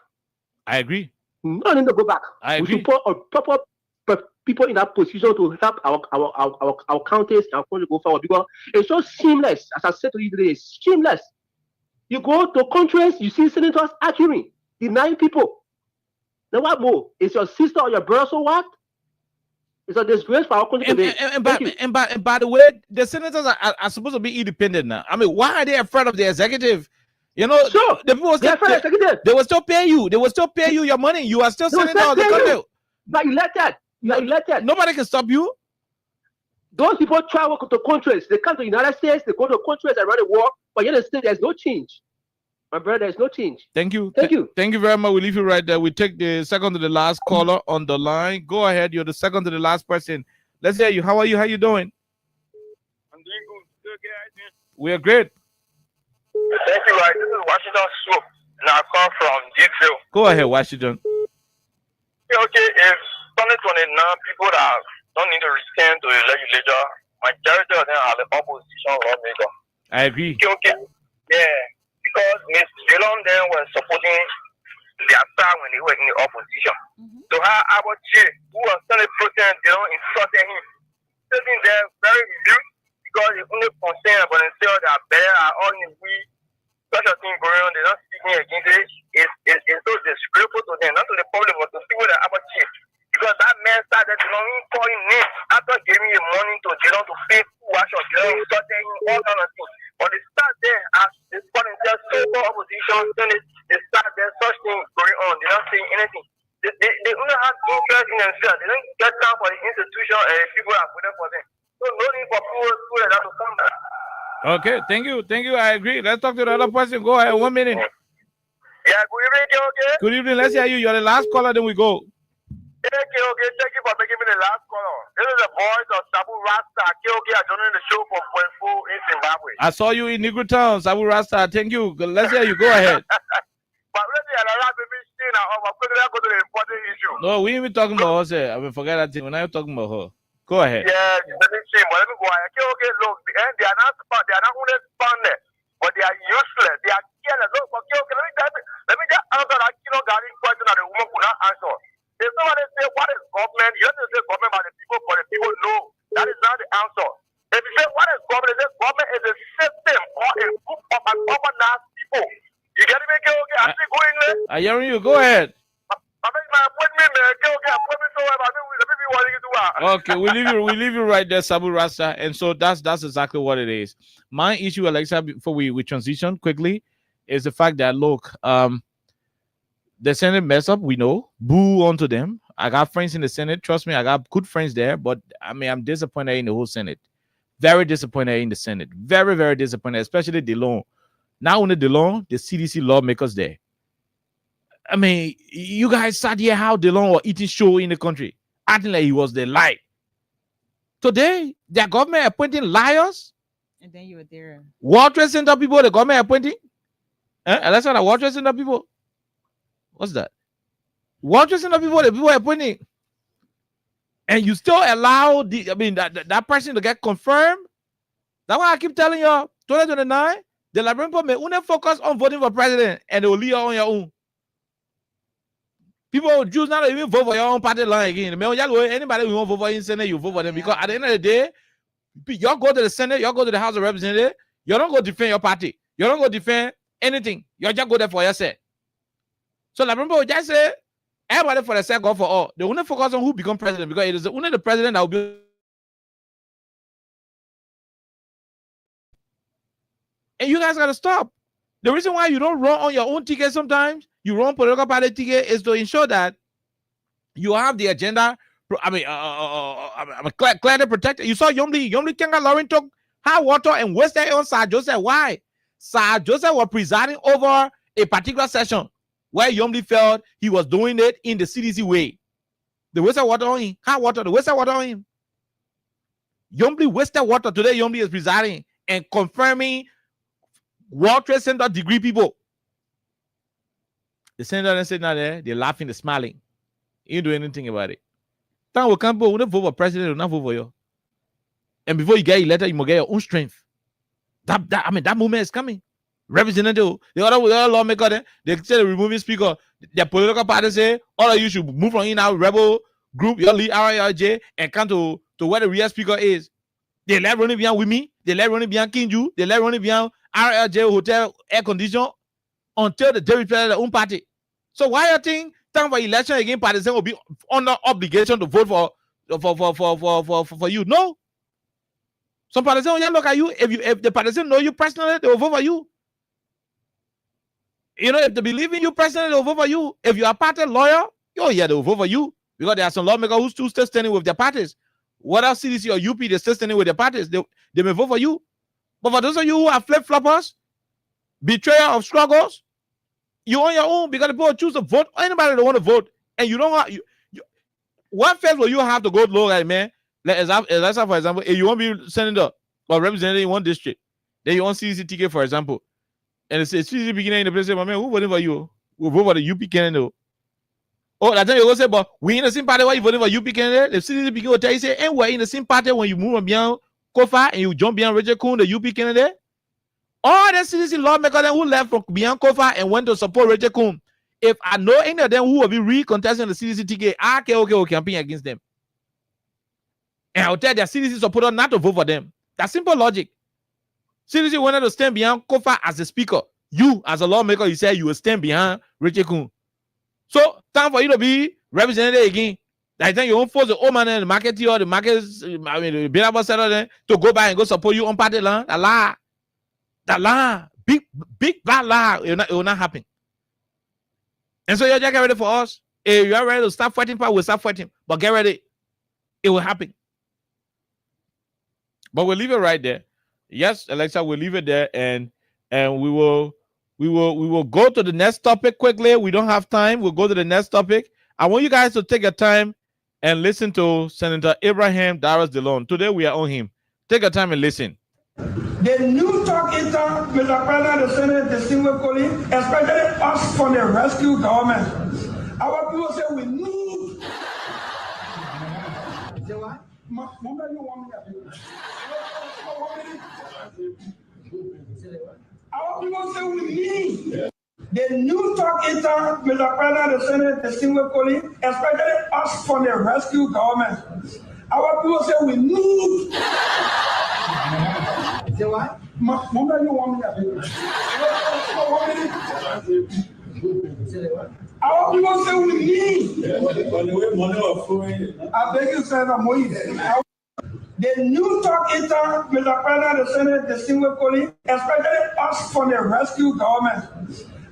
I agree. None need to go back. I agree. We should put a proper people in that position to help our counties and our country go forward, because it's so seamless. As I said to you today, it's seamless. You go to countries, you see senators arguing, denying people. Now what more? Is your sister or your brother, so what? It's a disgrace for our country today. And by the way, the senators are supposed to be independent now. I mean, why are they afraid of the executive? You know, sure. The people they will still pay you. They will still pay you your money. You are still senator of the country. But elected. You are elected. Nobody can stop you. Those people travel to countries. They come to the United States. They go to countries around the world. But in the States, there's no change. My brother, there's no change. Thank you. Thank you. Thank you very much. We leave you right there. We take the second to the last caller on the line. Go ahead. You're the second to the last person. Let's hear you. How are you? How you doing? I'm doing good. We are great. Thank you. Right. This is Washington Swoop, and I come from Deepville. Go ahead, Washington. Okay, if 2029 people that don't need to return to the legislature, majority of them are the opposition lawmakers. I agree. Okay. Yeah, because Ms. Dillon then was supporting their side when they were in the opposition. So how our chief, who was still protesting, they don't insult him, sitting there very mute because the only concern about themselves they are better at all in we such a thing going on, they're not speaking against it. It's so disgraceful to them, not to the public, but to people that our chief. Because that man started calling names after giving him money to Dillon to pay wash of Dillon, insulting him, all kind of things. But they start there as they call themselves so-called opposition, then they start there, such things going on. They're not saying anything. They only have interest in themselves. They don't get down for the institution and people are voting for them. So no need for people like that to come back. Okay, thank you. I agree. Let's talk to the other person. Go ahead, 1 minute. Yeah, good evening, okay? Good evening. Let's hear you. You're the last caller, then we go. Thank you for making me the last caller. This is the voice of Sabu Rasta. Okay, I'm joining the show from Kwenfu in Zimbabwe. I saw you in Negro Town, Sabu Rasta. Thank you. Let's hear you. Go ahead. But really, I'm going to go to the important issue. No, we ain't even talking about her. Sir. I mean, forget that thing. We're not talking about her. Go ahead. Yeah, let me go ahead. Okay, look, they are not only funded, but they are useless. They are careless. Look, let me just answer that question that the woman could not answer. If somebody say what is government, you have to say government by the people, for the people know. That is not the answer. If you say what is government, say government is a system or a group of organized people. You get me? Okay, I see going there. I hear you. Go ahead. I mean, my appointment, okay, appointment so I mean, let me be what you do. Okay, we leave you right there, Sabu Rasta. And so that's exactly what it is. My issue, Alexa, before we transition quickly, is the fact that look, the Senate mess up, we know. Boo onto them. I got friends in the Senate. Trust me, I got good friends there. But I mean, I'm disappointed in the whole Senate. Very disappointed in the Senate. Very, very disappointed, especially DeLong. Not only DeLong, the CDC lawmakers there. I mean, you guys sat here how DeLong was eating show in the country, acting like he was the light. Today, their government appointing liars. And then you were there. World Trade Center people, the government appointing. That's what the World Trade Center people. What's that? World Trade Center people, the people appointing. And you still allow that person to get confirmed. That's why I keep telling you, 2029, the Liberian people may only focus on voting for president and they will leave on your own. People will choose not to even vote for your own party line again. Anybody who won't vote for in Senate, you vote for them. Because at the end of the day, y'all go to the Senate, y'all go to the House of Representatives, you don't go defend your party. You don't go defend anything. You just go there for yourself. So Liberian people just say, everybody for the sake go for all. They only focus on who become president because it is only the president that will be. And you guys got to stop. The reason why you don't run on your own ticket sometimes, you run political party ticket, is to ensure that you have the agenda. Clearly protected. You saw Yomli Kenga Lauren took hot water and wasted it on Sir Joseph. Why? Sir Joseph was presiding over a particular session where Yomli felt he was doing it in the CDC way. They wasted water on him. Hot water, they wasted water on him. Yomli wasted water. Today, Yomli is presiding and confirming World Trade Center degree people. The senator and sitting out there, they're laughing, they're smiling. You didn't do anything about it. Time will come, we don't vote for president, we'll not vote for you. And before you get elected, you must get your own strength. That moment is coming. Representative, the other lawmaker, they say they're removing speaker. The political party say, all of you should move from in our rebel group, your lead RIJ, and come to where the real speaker is. They let Ronnie Bian with me. They let Ronnie Bian Kinju. They let Ronnie Bian RLJ hotel air condition until the day represent their own party. So why you think time for election again, partisan will be under obligation to vote for you? No. Some partisan will look at you. If the partisan know you personally, they will vote for you. You know, if they believe in you personally, they will vote for you. If you are party lawyer, they will vote for you. Because there are some lawmakers who still standing with their parties. Whether CDC or UP, they're still standing with their parties. They may vote for you. But for those of you who are flip-floppers, betrayer of struggles, you're on your own because the people choose to vote. Anybody that want to vote, and you don't have what phase will you have to go low, like man? Let's say, for example, if you want to be senator or representative in one district, then you want CDC ticket, for example, and it's CDC beginning in the place, say, man, who voting for you? We'll vote for the UP candidate. Oh, that time you go say, but we in the same party. Why you voting for UP candidate? The CDC beginning will tell you, say, and we're in the same party when you move beyond Kofa and you jump beyond Richard Kuhn, the UP candidate. All the CDC lawmakers who left from beyond Kofa and went to support Richard Kuhn. If I know any of them who will be recontesting the CDC ticket, okay, campaign against them. And I'll tell their CDC supporter not to vote for them. That's simple logic. CDC wanted to stand behind Kofa as a speaker. You, as a lawmaker, you said you will stand behind Richard Kuhn. So, time for you to be represented again. I think you won't force the old man in the market or the markets, the Billable seller to go back and go support you on party land. That lie. Big bad lie. It will not happen. And so you're just get ready for us. If you're ready to start fighting, we'll start fighting. But get ready. It will happen. But we'll leave it right there. Yes, Alexa, we'll leave it there, and we will go to the next topic quickly. We don't have time. We'll go to the next topic. I want you guys to take your time and listen to Senator Abraham Darius DeLong. Today we are on him. Take your time and listen. The new talk is Mr. President, the Senate, the single colleague, especially us from the rescue government. Our people say we need. Say what? Our people say we need. The new talk is Mr. President, the Senate, the single colleague, especially us from the rescue government. Our people say we need. Say what? Our people say we need. I beg you, Senator Moise. The new talk intern, Mr. President, the Senate, the single colleague, especially us from the rescue government.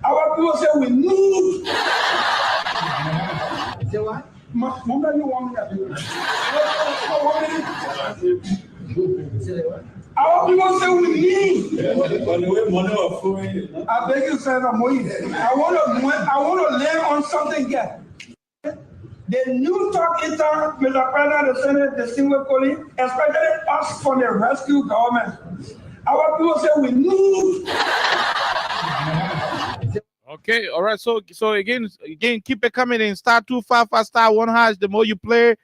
Our people say we need. Say what? Mama, you want me to do it? Our people say we need. I beg you, Senator Moise. I want to land on something here. The new talk intern, Mr. President, the Senate, the single colleague, especially us from the rescue government. Our people say we need. Okay, all right. So again, keep it coming in. *255 *1#. The more you play,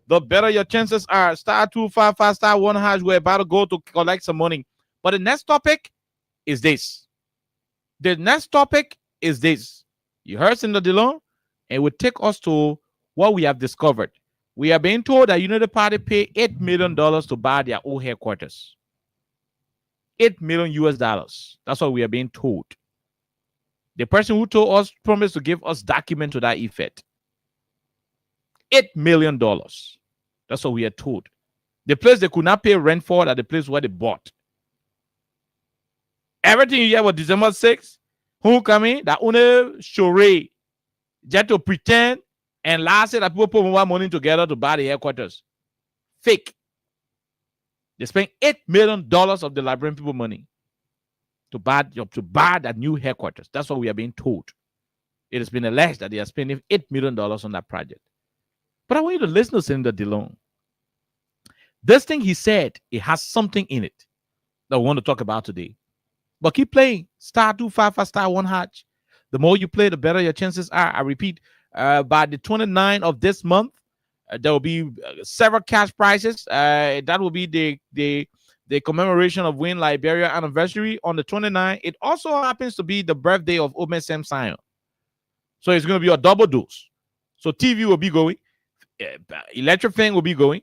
the better your chances are. *255 *1#. We're about to go to collect some money. But the next topic is this. You heard Senator Dillon, and it will take us to what we have discovered. We are being told that United Party pay $8 million to buy their old headquarters. $8 million US. That's what we are being told. The person who told us promised to give us document to that effect. $8 million. That's what we are told. The place they could not pay rent for, at the place where they bought. Everything you hear about December 6th, who come in, that only charade, just to pretend and last that people put more money together to buy the headquarters. Fake. They spent $8 million of the Liberian people money to buy that new headquarters. That's what we are being told. It has been alleged that they are spending $8 million on that project. But I want you to listen to Senator Dillon. This thing he said, it has something in it that we want to talk about today. But keep playing. *255 *1#. The more you play, the better your chances are. I repeat, by the 29th of this month, there will be several cash prizes. That will be the commemoration of Win Liberia anniversary on the 29th. It also happens to be the birthday of Omen Sam Sion. So it's going to be a double dose. So TV will be going. Electric fan will be going.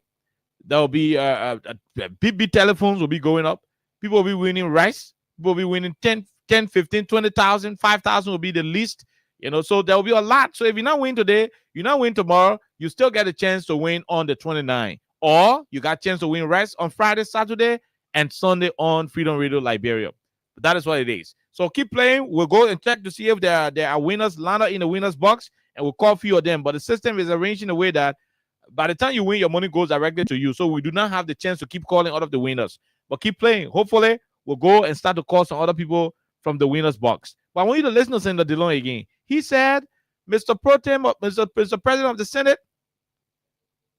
There will be BB telephones will be going up. People will be winning rice. People will be winning 10, 15, 20,000, 5,000 will be the least. So there will be a lot. So if you're not winning today, you're not winning tomorrow, you still get a chance to win on the 29th. Or you got a chance to win rice on Friday, Saturday, and Sunday on Freedom Radio Liberia. But that is what it is. So keep playing. We'll go and check to see if there are winners landed in the winners box, and we'll call a few of them. But the system is arranged in a way that by the time you win, your money goes directly to you. So we do not have the chance to keep calling out of the winners. But keep playing. Hopefully, we'll go and start to call some other people from the winners box. But I want you to listen to Senator Dillon again. He said, Mr. President of the Senate,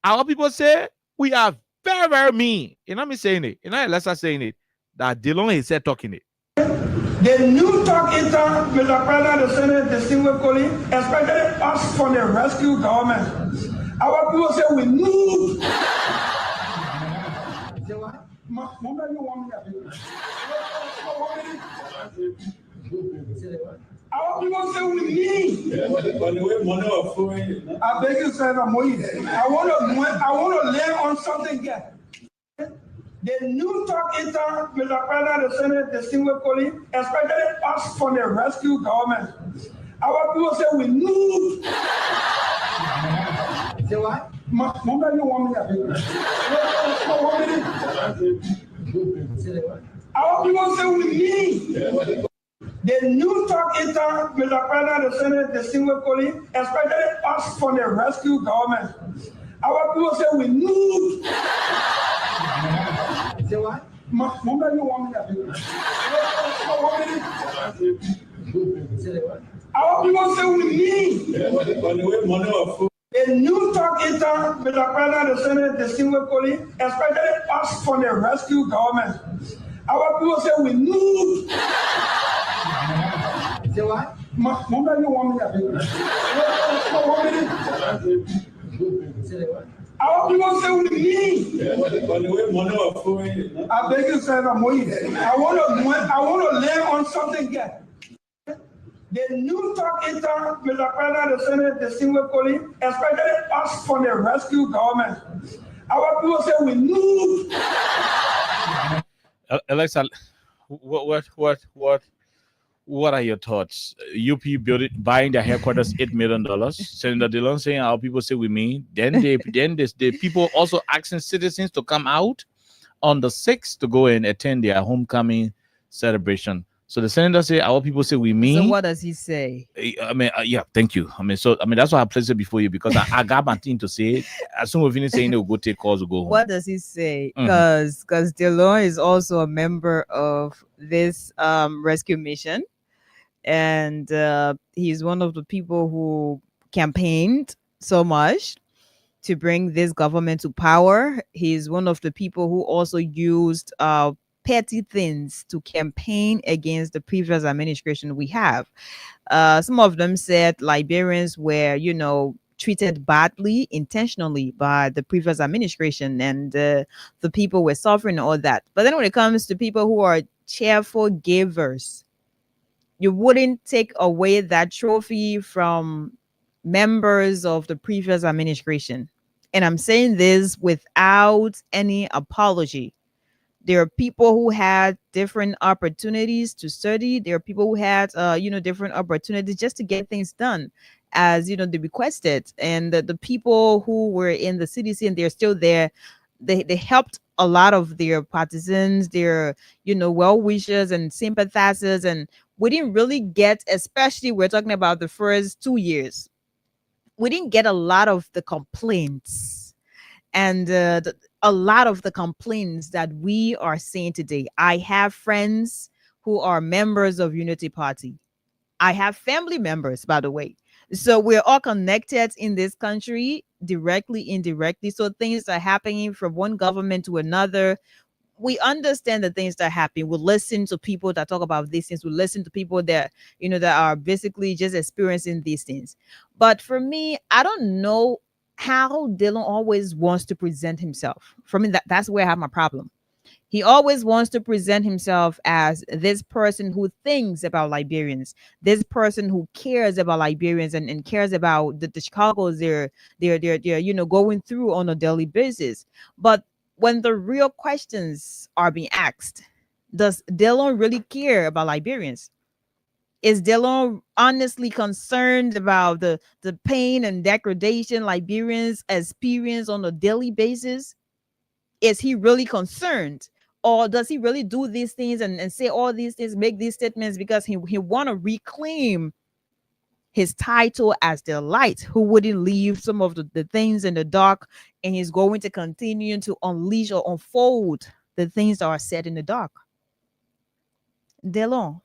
our people say we are very, very mean. You know me saying it. You know, let's not saying it. That Dillon he said talking it. The new talk intern, Mr. President of the Senate, the single colleague, especially us from the rescue government. Our people say we need. Say what? Mama, you want me to do it? Our people say we need. I beg you, Senator Moise. I want to land on something here. The new talk intern, Mr. President of the Senate, the single colleague, especially us from the rescue government. Our people say we need. Say what? Mama, you want me to do it? Our people say we need. The new talk intern, Mr. President of the Senate, the single colleague, especially us from the rescue government. Our people say we need. Say what? Mama, you want me to do it? Our people say we need. The new talk intern, Mr. President of the Senate, the single colleague, especially us from the rescue government. Our people say we need. Say what? Mama, you want me to do it? Our people say we need. I beg you, Senator Moise. I want to land on something here. The new talk intern, Mr. President of the Senate, the single colleague, especially us from the rescue government. Our people say we need. Alexa, what What are your thoughts? UP buying their headquarters $8 million. Senator Dillon saying our people say we mean. Then the people also asking citizens to come out on the 6th to go and attend their homecoming celebration. So the senator say our people say we mean. So what does he say? I mean, yeah, thank you. I mean, that's why I placed it before you, because I got my thing to say. As soon as we finish saying, they'll go take calls, we'll go home. What does he say? Because Delon is also a member of this rescue mission, and he's one of the people who campaigned so much to bring this government to power. He's one of the people who also used petty things to campaign against the previous administration we have. Some of them said Liberians were, treated badly intentionally by the previous administration, and the people were suffering all that. But then when it comes to people who are cheerful givers, you wouldn't take away that trophy from members of the previous administration. And I'm saying this without any apology. There are people who had different opportunities to study. There are people who had, different opportunities just to get things done as, they requested. And the people who were in the CDC and they're still there, they helped a lot of their partisans, their, well-wishers and sympathizers. And we didn't really get, especially we're talking about the first 2 years, we didn't get a lot of the complaints. And a lot of the complaints that we are seeing today. I have friends who are members of Unity Party. I have family members, by the way. So we're all connected in this country, directly, indirectly. So things are happening from one government to another. We understand the things that happen. We listen to people that talk about these things. We listen to people that, that are basically just experiencing these things. But for me, I don't know how Dylan always wants to present himself. For me, that's where I have my problem. He always wants to present himself as this person who thinks about Liberians, this person who cares about Liberians and cares about the Chicagos they're going through on a daily basis. But when the real questions are being asked, does Dylan really care about Liberians? Is Delon honestly concerned about the pain and degradation Liberians experience on a daily basis? Is he really concerned? Or does he really do these things and say all these things, make these statements because he want to reclaim his title as the light who wouldn't leave some of the things in the dark, and he's going to continue to unleash or unfold the things that are said in the dark? Delon.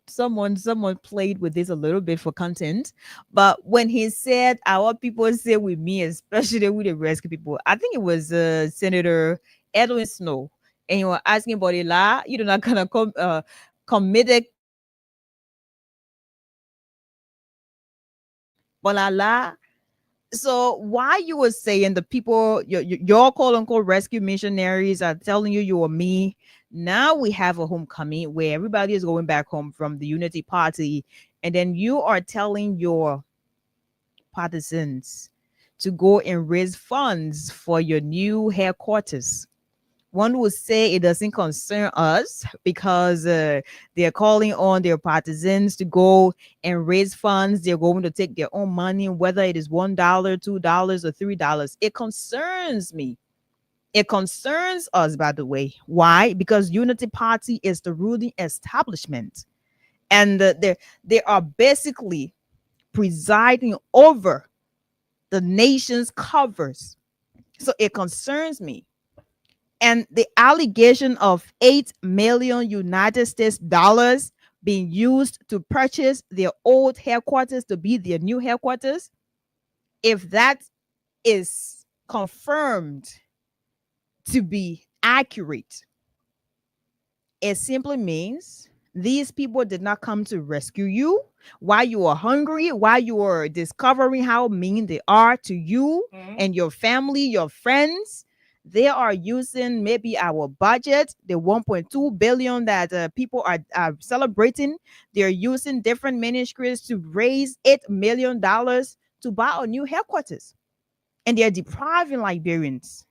Someone played with this a little bit for content, but when he said our people say with me, especially with the rescue people, I think it was Senator Edwin Snow, and you were asking about the law, you're not gonna commit la. So why you were saying the people, your quote unquote rescue missionaries are telling you are me? Now we have a homecoming where everybody is going back home from the Unity Party, and then you are telling your partisans to go and raise funds for your new headquarters. One would say it doesn't concern us because they're calling on their partisans to go and raise funds. They're going to take their own money, whether it is $1, $2, or $3. It concerns me. It concerns us, by the way. Why? Because Unity Party is the ruling establishment, and they are basically presiding over the nation's covers. So it concerns me. And the allegation of $8 million United States dollars being used to purchase their old headquarters to be their new headquarters, if that is confirmed to be accurate, it simply means these people did not come to rescue you while you are hungry, while you are discovering how mean they are to you and your family, your friends. They are using maybe our budget, the 1.2 billion that people are celebrating. They're using different ministries to raise $8 million to buy a new headquarters. And they're depriving Liberians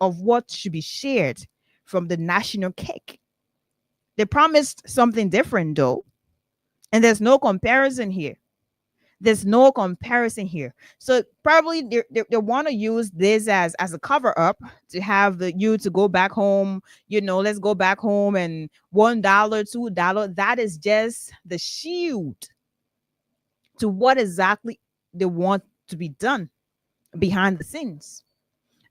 of what should be shared from the national cake. They promised something different though. And there's no comparison here. There's no comparison here. So probably they want to use this as a cover up to have you to go back home. Let's go back home, and $1, $2. That is just the shield to what exactly they want to be done behind the scenes.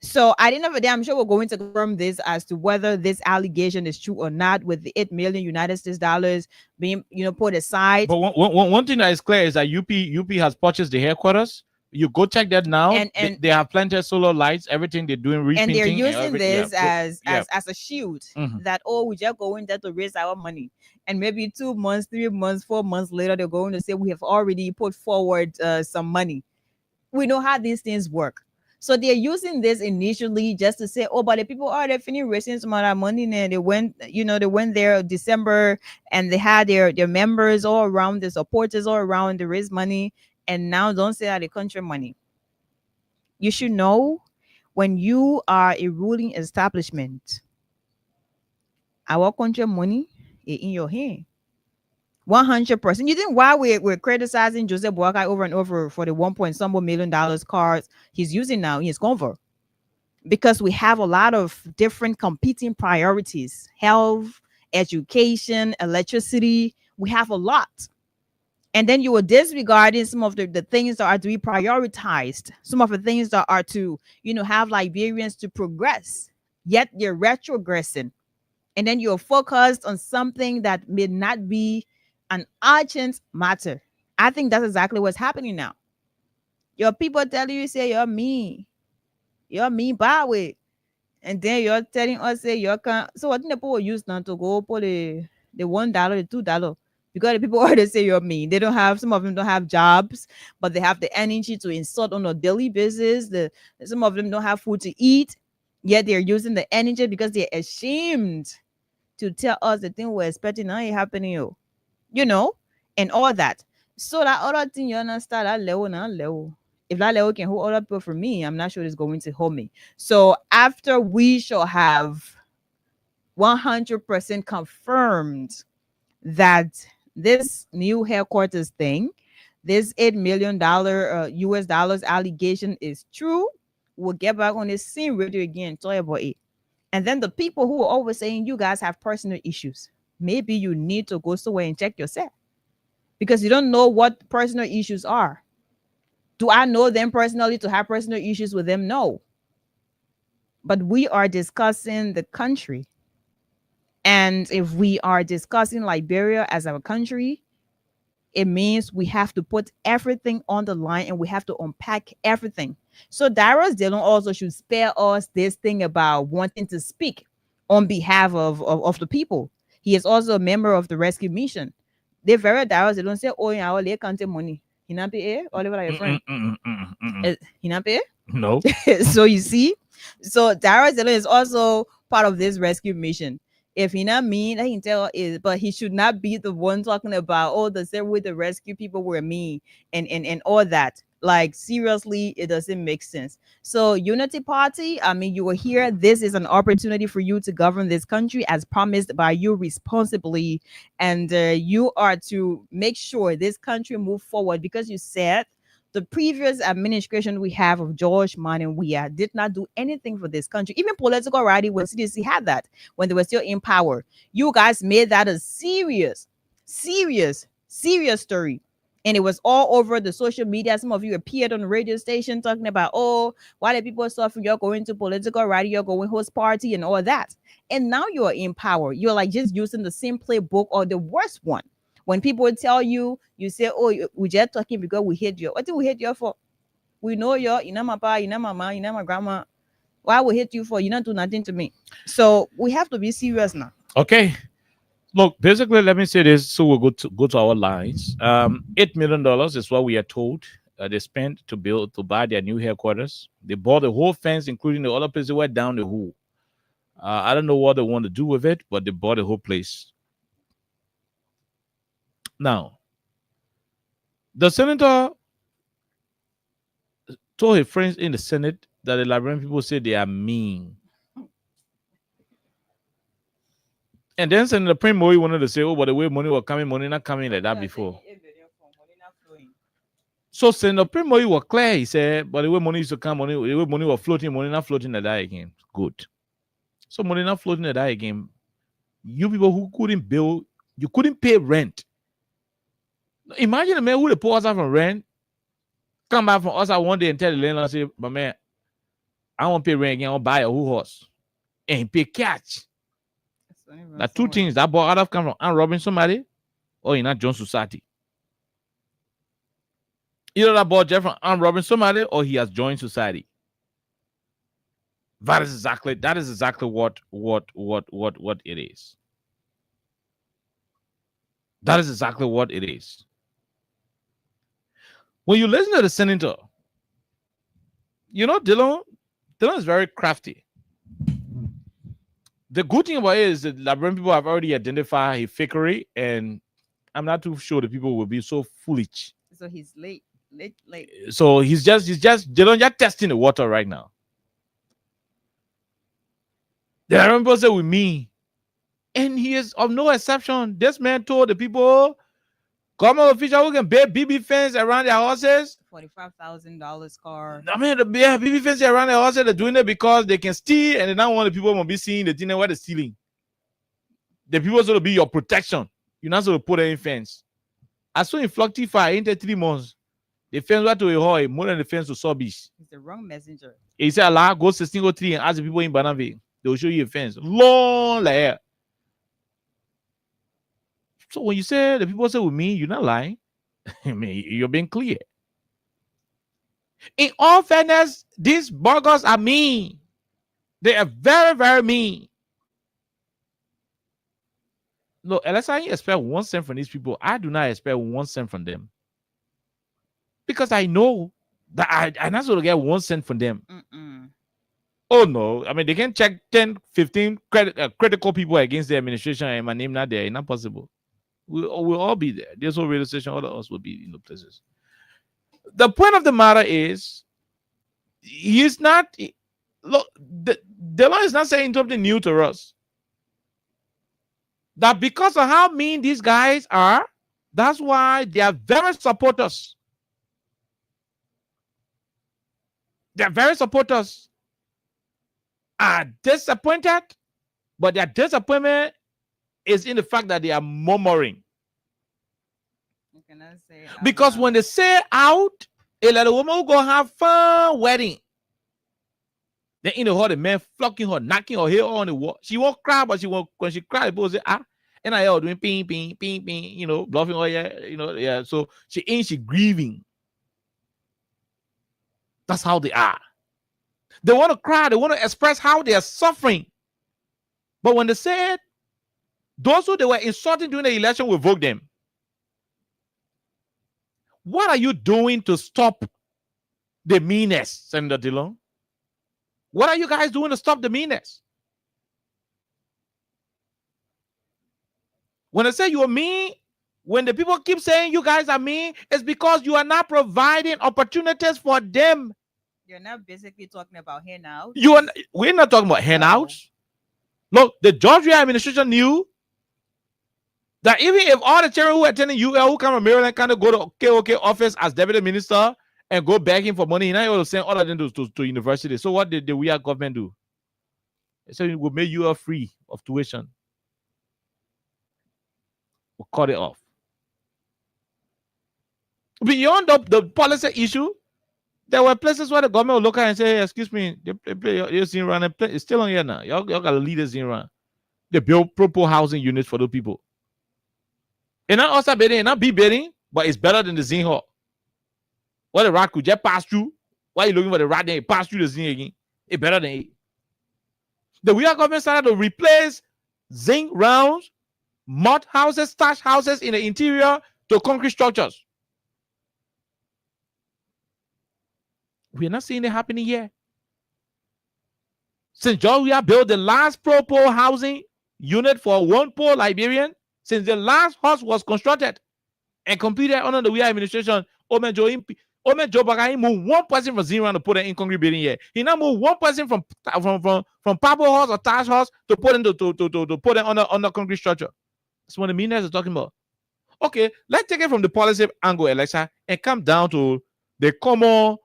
So at the end of the day, I'm sure we're going to confirm this as to whether this allegation is true or not, with the 8 million United States dollars being, put aside. But one thing that is clear is that UP has purchased the headquarters. You go check that now. And they have planted solar lights, everything they're doing, repainting, and they're using this as a shield that we just going there to raise our money. And maybe 2 months, 3 months, 4 months later, they're going to say we have already put forward some money. We know how these things work. So they're using this initially just to say, oh, but the people are definitely raising some of that money. And they went, they went there December, and they had their members all around, the supporters all around to raise money. And now don't say that the country money. You should know, when you are a ruling establishment, our country money is in your hand. 100%. You think why we're criticizing Joseph Boakai over and over for the $1 million cars he's using now in his convo? Because we have a lot of different competing priorities: health, education, electricity. We have a lot. And then you were disregarding some of the things that are to be prioritized, some of the things that are to, have Liberians to progress, yet they're retrogressing. And then you're focused on something that may not be an urgent matter. I think that's exactly what's happening now. Your people tell you, say you're mean bad way, and then you're telling us, say you can't. So what the people will use now to go for the $1, the $2, because the people already say you're mean. They don't have, some of them don't have jobs, but they have the energy to insult on a daily basis. Some of them don't have food to eat, yet they're using the energy because they're ashamed to tell us the thing we're expecting now ain't happening, and all that. So that other thing, you understand, that level. If that level can hold other people for me, I'm not sure it's going to hold me. So after we shall have 100% confirmed that this new headquarters thing, this $8 million US dollars allegation is true, we'll get back on this same radio again, talk about it. And then the people who are always saying you guys have personal issues, maybe you need to go somewhere and check yourself, because you don't know what personal issues are. Do I know them personally to have personal issues with them? No. But we are discussing the country. And if we are discussing Liberia as our country, it means we have to put everything on the line, and we have to unpack everything. So Darius Dillon also should spare us this thing about wanting to speak on behalf of the people. He is also a member of the rescue mission. They very Darius Dillon say, oh, yeah, they can't take money. You not pay? Oliver, your friend. You not pay? No. So you see, so Darius Dillon is also part of this rescue mission. If he not mean, I can tell is, but he should not be the one talking about, the same way the rescue people were mean and all that. Like, seriously, it doesn't make sense. So Unity Party, I mean, you were here. This is an opportunity for you to govern this country as promised by you responsibly. And you are to make sure this country move forward, because you said the previous administration we have of George Manneh Weah did not do anything for this country. Even political rally, when CDC had that, when they were still in power, you guys made that a serious story. And it was all over the social media. Some of you appeared on the radio station talking about, why the people suffering, you're going to political rally, you're going host party and all that. And now you're in power. You're like just using the same playbook, or the worst one. When people tell you, you say, we just talking because we hate you. What do we hate you for? We know you're not my papa, you're not my mama, you're not my grandma. Why we hate you for? You don't do nothing to me. So we have to be serious now. Okay. Look, basically, let me say this, so we'll go to our lines. $8 million is what we are told they spent to buy their new headquarters. They bought the whole fence, including the other place they went down the hole. I don't know what they want to do with it, but they bought the whole place. Now, the senator told his friends in the Senate that the Liberian people say they are mean. And then Senator Primo wanted to say, oh, but the way money was coming, money not coming like that before. So Senator Primo was clear. He said, but the way money used to come, the way money was floating, money not floating like that again. Good. So money not floating like that again. You people who couldn't build, you couldn't pay rent. Imagine a man who pull us out from rent, come back from us out one day and tell the landlord, say, but man, I won't pay rent again, I want to buy a whole horse. And he pay cash. Now, two things that bought out come from and robbing somebody or in a John society. Either that bought Jeff from and robbing somebody or he has joined society. That is exactly what it is. That is exactly what it is. When you listen to the senator, you know, Dillon is very crafty. The good thing about it is that Liberian people have already identified his fakery, and I'm not too sure the people will be so foolish. So he's late. So he's just Dillon just testing the water right now. The Liberian people say with me, and he is of no exception. This man told the people, government officials who can build BB fence around their houses. $45,000 car. I mean, the BB fence around their houses, they're doing it because they can steal, and they don't want the people to be seeing the thing where they're stealing. The people are going to be your protection. You're not going to put any fence. I saw in Flocktify, in 3 months, the fence went to a hall, more than the fence to Sobish. He's the wrong messenger. He said, Allah, go to 1603 and ask the people in Banave. They will show you a fence. Long like that. So when you say the people say with me, you're not lying. I mean, you're being clear. In all fairness, these burgers are mean. They are very, very mean. No, unless I expect 1 cent from these people, I do not expect 1 cent from them. Because I know that I'm not going to get 1 cent from them. Oh, no. I mean, they can check 10, 15 critical people against the administration and my name not there. It's not possible. We'll all be there. There's no radio station. All of us will be in the places. The point of the matter is, he's not. Look, the law is not saying something new to us. That because of how mean these guys are, that's why they are very supporters. They are very supporters. Are disappointed, but their disappointment is in the fact that they are murmuring. Because when they say out, a lot of women will go have fun wedding. Then in the hall, the man flocking her, knocking her hair on the wall. She won't cry, but when she cries, people say, and I all doing ping, ping, ping, ping, you know, bluffing her, yeah. So she grieving. That's how they are. They want to cry, they want to express how they are suffering. But when they say it, those who they were insulting during the election will vote them. What are you doing to stop the meanness, Senator Dillon? What are you guys doing to stop the meanness? When I say you are mean, when the people keep saying you guys are mean, it's because you are not providing opportunities for them. You're not basically talking about handouts. We're not talking about handouts. Look, the Georgia administration knew that even if all the children who attended UL who come from Maryland kind of go to KOK office as deputy minister and go begging for money, you're not send all of them to university. So what did the weird government do? They said we'll make UL free of tuition. We'll cut it off. Beyond the policy issue, there were places where the government would look at and say, hey, excuse me, they play your scene run. It's still on here now. Y'all got to lead the scene run. They build proper housing units for those people. And not also bidding, and not be bidding, but it's better than the Zine Hall. What the rat could just pass through. Why are you looking for the rat? Then it pass through the Zine again. It's better than it. The weird government started to replace zinc rounds, mud houses, thatch houses in the interior to concrete structures. We're not seeing it happening yet. Since Georgia built the last pro-poor housing unit for one poor Liberian, since the last house was constructed and completed under the Weah administration, Ome Joe Baka, he moved one person from Zero to put an in concrete building here. He now moved one person from Pablo House or Taj House to put in to put it on the concrete structure. That's what the millionaires are talking about. Okay, let's take it from the policy angle, Alexa, and come down to the common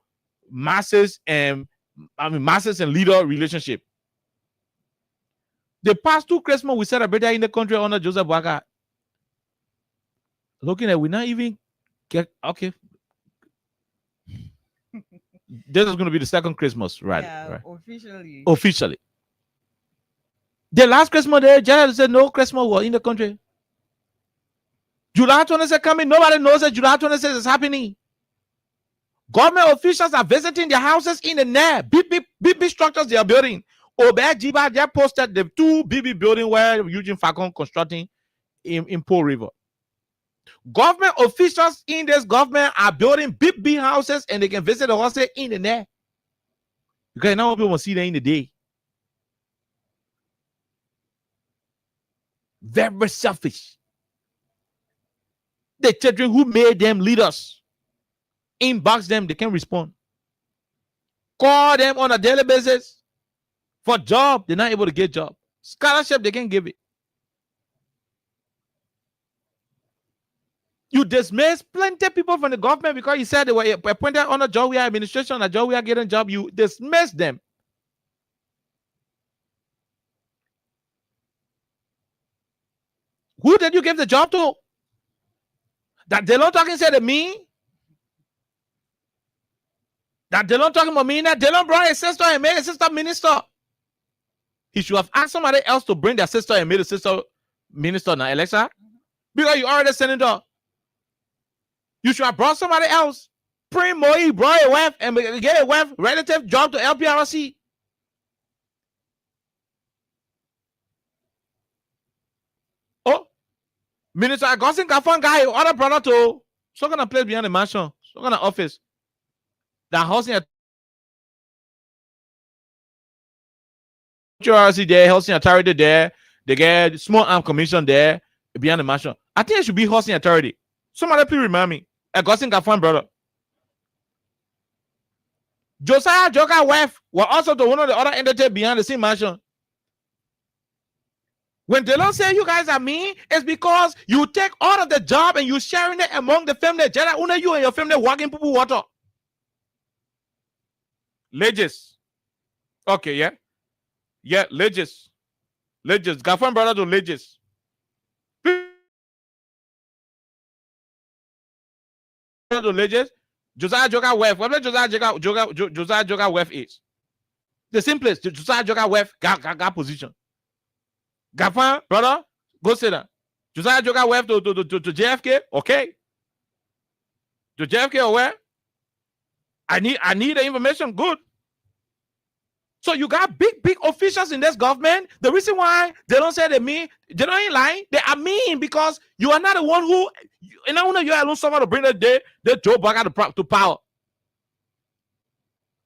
masses and leader relationship. The past 2 Christmas we celebrated in the country under Joseph Boakai. Looking at we not even get okay. This is going to be the second Christmas, right? Yeah, right. Officially. The last Christmas day, Gerald said no Christmas was in the country. July 26 coming, nobody knows that July 26 is happening. Government officials are visiting their houses in the near big structures they are building. Obey Jiba, they posted the 2 BB building where Eugene Falcon constructing in Pearl River. Government officials in this government are building big houses and they can visit the houses in the near. Because now people will see them in the day. Very selfish. The children who made them leaders, inbox them, they can respond. Call them on a daily basis. For job, they're not able to get job. Scholarship, they can't give it. You dismiss plenty of people from the government because you said they were appointed on a job we are administration, a job we are getting job. You dismiss them. Who did you give the job to? That they don't talking say to me? That they don't talking about me? That they don't bring a sister and made a sister minister. He should have asked somebody else to bring their sister and made a sister minister now, Alexa. Because you already senator. You should have brought somebody else. Bring Moi, brought a wife and get a wife relative job to LPRC. Oh, Minister Augustine Kafan guy, other brother to so gonna place behind the mansion, so gonna office. That housing LPRC there, housing authority there, they get small arm commission there behind the mansion. I think it should be housing authority. Somebody please remind me. Augustine Kafan brother. Josiah Joker wife were also the one of the other entities behind the same mansion. When they don't say you guys are mean, it's because you take all of the job and you sharing it among the family. Jada, only you and your family walking people water. Legis. Okay, yeah. Yeah, Legis. Legis. Gafan brother to Legis. To Legis. Josiah Joker wife. What Josiah Joker wife is? The simplest. Josiah Joker wife got position. Gafan, brother, go sit down. Josiah Joker wife to JFK, okay. To JFK or where? I need the information. Good. So you got big officials in this government. The reason why they don't say they mean, they don't ain't lying. They are mean because you are not the one who, and I know you alone someone to bring the Joe Biden to power.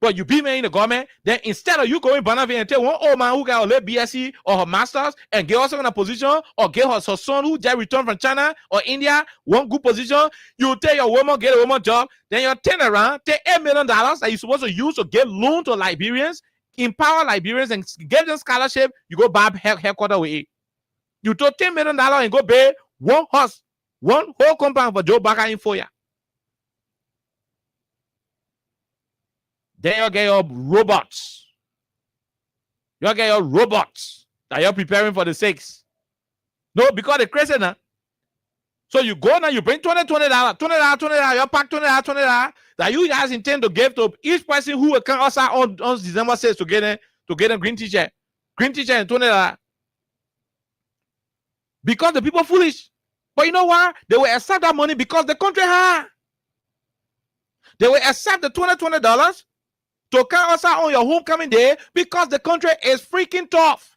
But you be me in the government, then instead of you going Bonaventure and tell one old man who got a little BSc or her master's and get also in a position, or get her son who just returned from China or India, one good position, you tell your woman, get a woman job, then you turn around, take $8 million that you're supposed to use to get loan to Liberians, empower Liberians and give them scholarship, you go buy headquarters with it. You took $10 million and go pay one horse, one whole compound for Joe Baka in 4 years. Then you get your robots. You get your robots that you're preparing for the 6. No, because they're crazy now. So you go now, you bring $20, you pack $20 that you guys intend to give to each person who will come outside on December 6th to get them green t-shirt. Green t-shirt and $20. Because the people foolish. But you know what? They will accept that money because the country high. They will accept the $20 to come outside on your homecoming day because the country is freaking tough.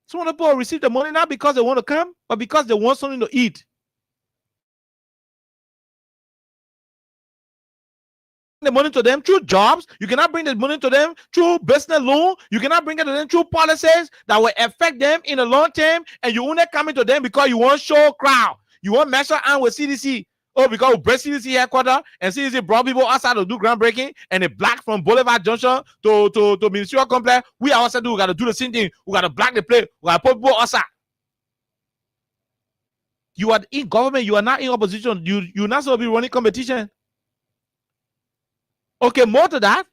Some of the people receive the money not because they want to come, but because they want something to eat. The money to them through jobs. You cannot bring the money to them through business loan. You cannot bring it to them through policies that will affect them in the long term. And you only coming to them because you want show crowd. You want measure on with CDC. Oh, because we break CDC headquarters and CDC brought people outside to do groundbreaking, and they black from Boulevard Junction to Ministerial Complex. We also do. We got to do the same thing. We got to black the place. We got to put people outside. You are in government. You are not in opposition. You're not supposed to be running competition. Okay, more to that.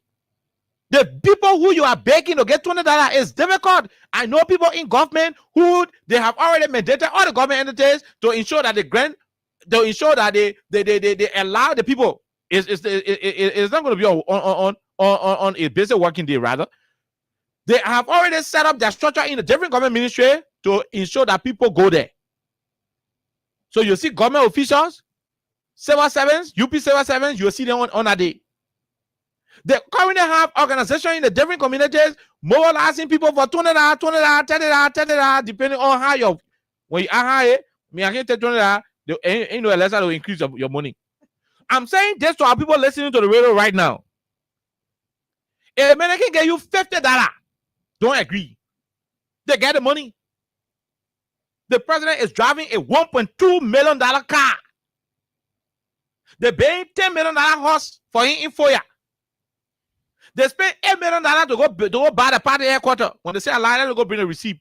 The people who you are begging to get $20 is difficult. I know people in government who they have already mandated all the government entities to ensure that they allow the people. It's not going to be on a basic working day. Rather, they have already set up their structure in a different government ministry to ensure that people go there. So you see government officials, civil servants, UP civil servants, you'll see them on a day. They currently have organizations in the different communities mobilizing people for $20, $30, depending on how when you are high, I can't take $20, ain't no less to increase your money. I'm saying this to our people listening to the radio right now. A man can get you $50. Don't agree. They get the money. The president is driving a $1.2 million car. They pay $10 million horse for him in Foya. They spend $8 million to go buy the party headquarters. When they say a lie, they go bring a receipt.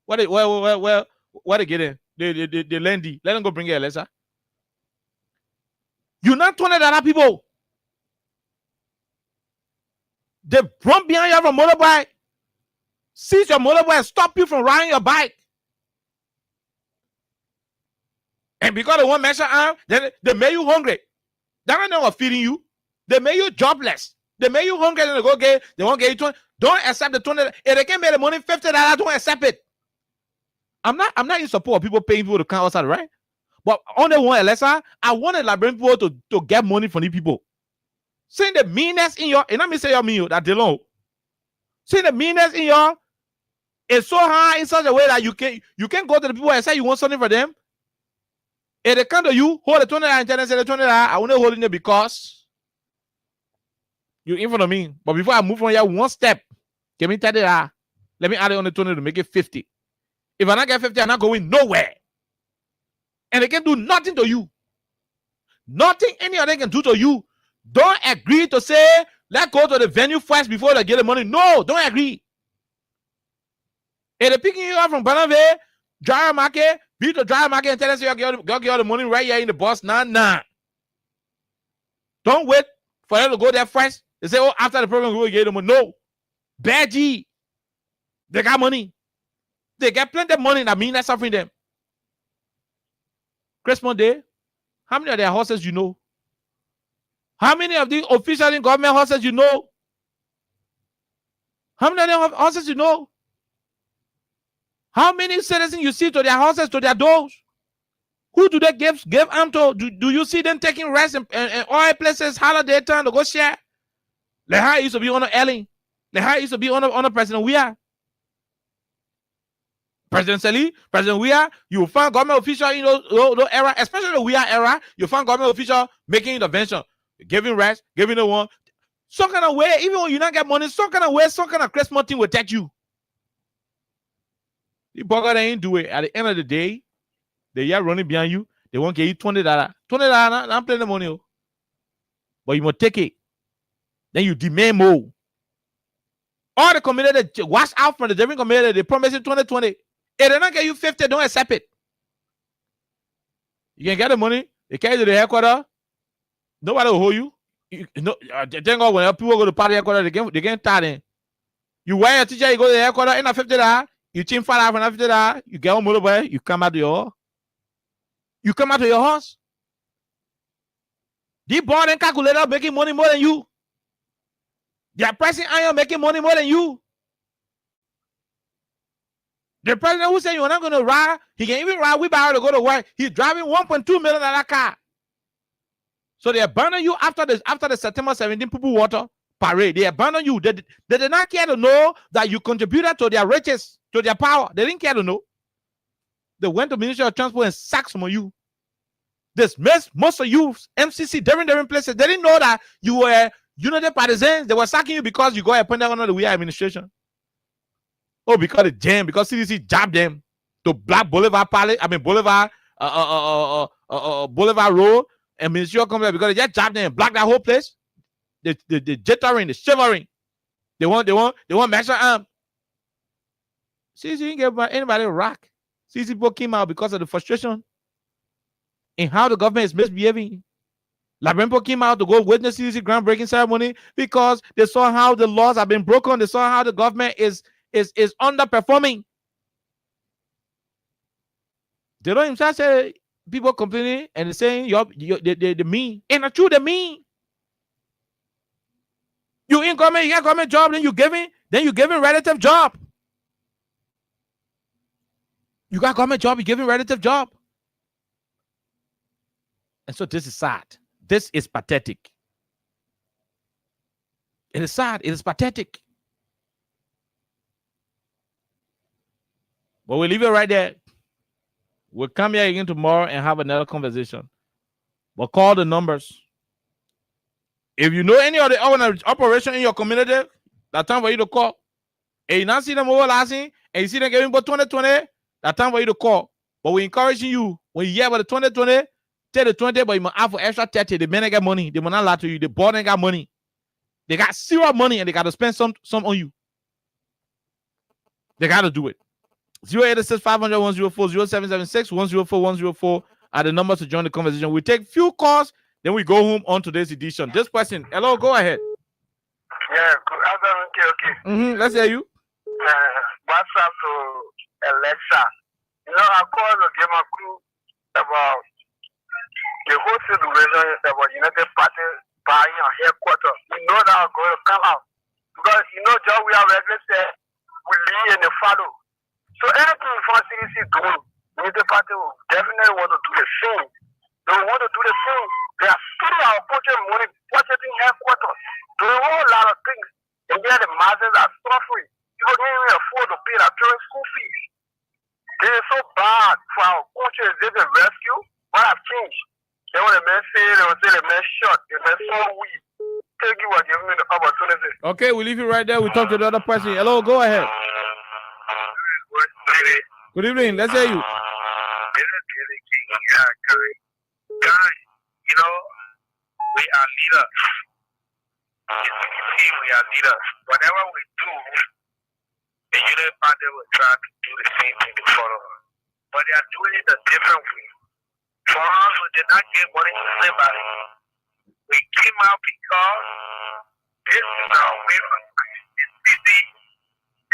What they get in? They lend. Let them go bring it, Alessa. You're not $20 people. They run behind you from motorbike, seize your motorbike, stop you from riding your bike. And because they want measure arm, then they make you hungry. They're not feeding you. They make you jobless. They make you hungry and they won't get you 20. Don't accept the $20. If they can make the money $50, don't accept it. I'm not in support of people paying people to come outside, right? But on the one, Alessa, I want the Liberian people to get money from these people. Seeing the meanness in your, and let me say your meal that they don't. Seeing the meanness in your, it's so high in such a way that you can go to the people and say you want something for them. If they come to you, hold the $20 and tell them, say the $20, I want to hold it because you're in front of me. But before I move from here one step, give me $30. Let me add it on the 20 to make it 50. If I not get 50, I'm not going nowhere. And they can do nothing to you. Nothing any other can do to you. Don't agree to say, let's go to the venue first before they get the money. No, don't agree. If they're picking you up from Banave, Driver Market, be to Driver Market and tell us you get all the money right here in the bus. Nah. Don't wait for them to go there first. They say, oh, after the program, we will get the money. No. Badgie. They got money. They get plenty of money that means that's suffering them. Christmas Day, how many of their horses you know? How many of the official in government horses you know? How many of their horses you know? How many citizens you see to their horses, to their dogs? Who do they give arm to? Do you see them taking rest in oil places, holiday time to go share? Like how it used to be on the Ellie. Like how it used to be on the President Weah. President Sali, President Weah, you find government official in those era, especially the Weah era, you find government official making intervention, giving rest, giving the one. Some kind of way, even when you not get money, some kind of way, some kind of Christmas thing will take you. The bugger they ain't do it. At the end of the day, they are running behind you. They won't get you $20. $20, I'm playing the money. But you must take it. Then you demand more. All the community watch out from the different community. They promise you 2020. If they don't get you 50, don't accept it. You can get the money. They carry to the headquarters. Nobody will hold you. Thank God when people go to party headquarters, they get tired. You wear your teacher, you go to the headquarters, ain't not $50. You change $5 for $50. You get on motorbike. You come out to your horse. The board and calculator making money more than you. They are pressing iron making money more than you. The president who said you're not going to ride, he can even ride wheelbarrow to go to work. He's driving $1.2 million car. So they abandon you after the September 17 Pupu Water parade. They abandon you. They did not care to know that you contributed to their riches, to their power. They didn't care to know. They went to Ministry of Transport and sacked some of you. Dismissed most of you, MCC, different places. They didn't know that you were United Partisans. They were sacking you because you got appointed under the Weah administration. Oh, because the jam, because CDC jabbed them to block Boulevard Palace, Boulevard Road and ministerial complex because they just jab them and block that whole place. The jittering, the shivering. They want maximum arm. CC didn't give anybody a rock. CC people came out because of the frustration in how the government is misbehaving. Labempo came out to go witness CC groundbreaking ceremony because they saw how the laws have been broken. They saw how the government is underperforming. They don't even say people complaining and saying they mean. Ain't not true, they mean. You in government, you got government job, then you giving relative job. You got government job, you giving relative job. And so this is sad. This is pathetic. It is sad. It is pathetic. But we'll leave it right there. We'll come here again tomorrow and have another conversation. But call the numbers. If you know any of the operation in your community, that's time for you to call. And you not see them overlasting, and you see them getting about 2020, that's time for you to call. But we're encouraging you, when you hear about the 2020, take the 20, but you must have for extra 30. The men get money. They will not lie to you. The board ain't got money. They got zero money, and they got to spend some on you. They got to do it. 086 500 104 0776 104 104 are the numbers to join the conversation. We take few calls, then we go home on today's edition. This person, hello, go ahead. Yeah, good afternoon, okay. Let's hear you. What's up to Alexa? You know, I called the Game of Crew about the whole situation about United Party buying a headquarters. We know that are going to come out. Because, you know, John, we are regularly said we lead and they follow. So anything for CDC doing, United Party will definitely want to do the same. They want to do the same. They are stealing our budget money, budgeting headquarters, doing a whole lot of things. And yet the masses are suffering. People don't even afford to pay their parents' school fees. It is so bad for our country. Is it a rescue? What have changed? They want the men say, they will say the men shot, the men so weak. Thank you for giving me the opportunity. Okay, we'll leave you right there. We talk to the other person. Hello, go ahead. Good evening. Let's hear you. Guys, you know, we are leaders. We are leaders. Whatever we do, the United Party will try to do the same thing to follow us. But they are doing it a different way. For us, we did not give money to anybody. We came out because this is our way of this city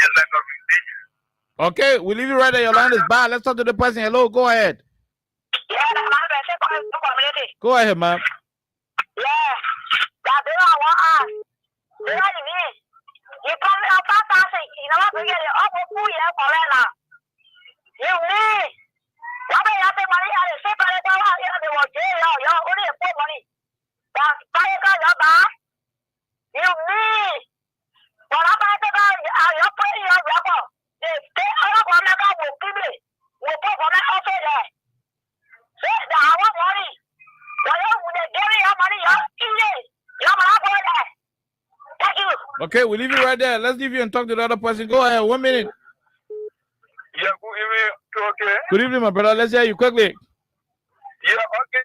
is like a religion. Okay, we'll leave you right there. Your line is bad. Let's talk to the person. Hello, go ahead. Go ahead, ma'am. Okay, we'll leave you right there. Let's leave you and talk to the other person. Go ahead, 1 minute. Yeah, good evening. Okay. Good evening, my brother. Let's hear you quickly. Yeah, okay.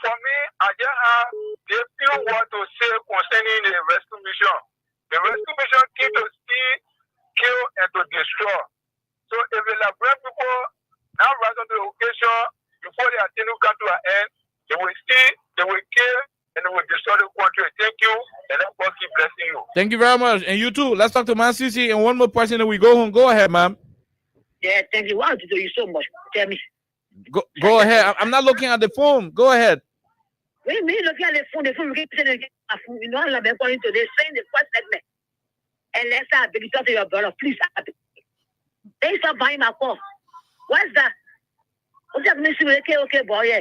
For me, I just have a few words to say concerning the rescue mission. The rescue mission came to see, kill, and to destroy. So if the liberate people now rise on the occasion before their tenure come to an end, they will see, they will kill, and they will destroy the country. Thank you, and let God keep blessing you. Thank you very much. And you too. Let's talk to Man CC and one more person and we go home. Go ahead, ma'am. Yeah, thank you. Why do you so much? Tell me. Go ahead. I'm not looking at the phone. Go ahead. When me looking at the phone you know, I'm according to this saying the first segment. And let's have big talk to your brother. Please, they stop buying my call. What's that? What's that? Okay, boy. Yeah.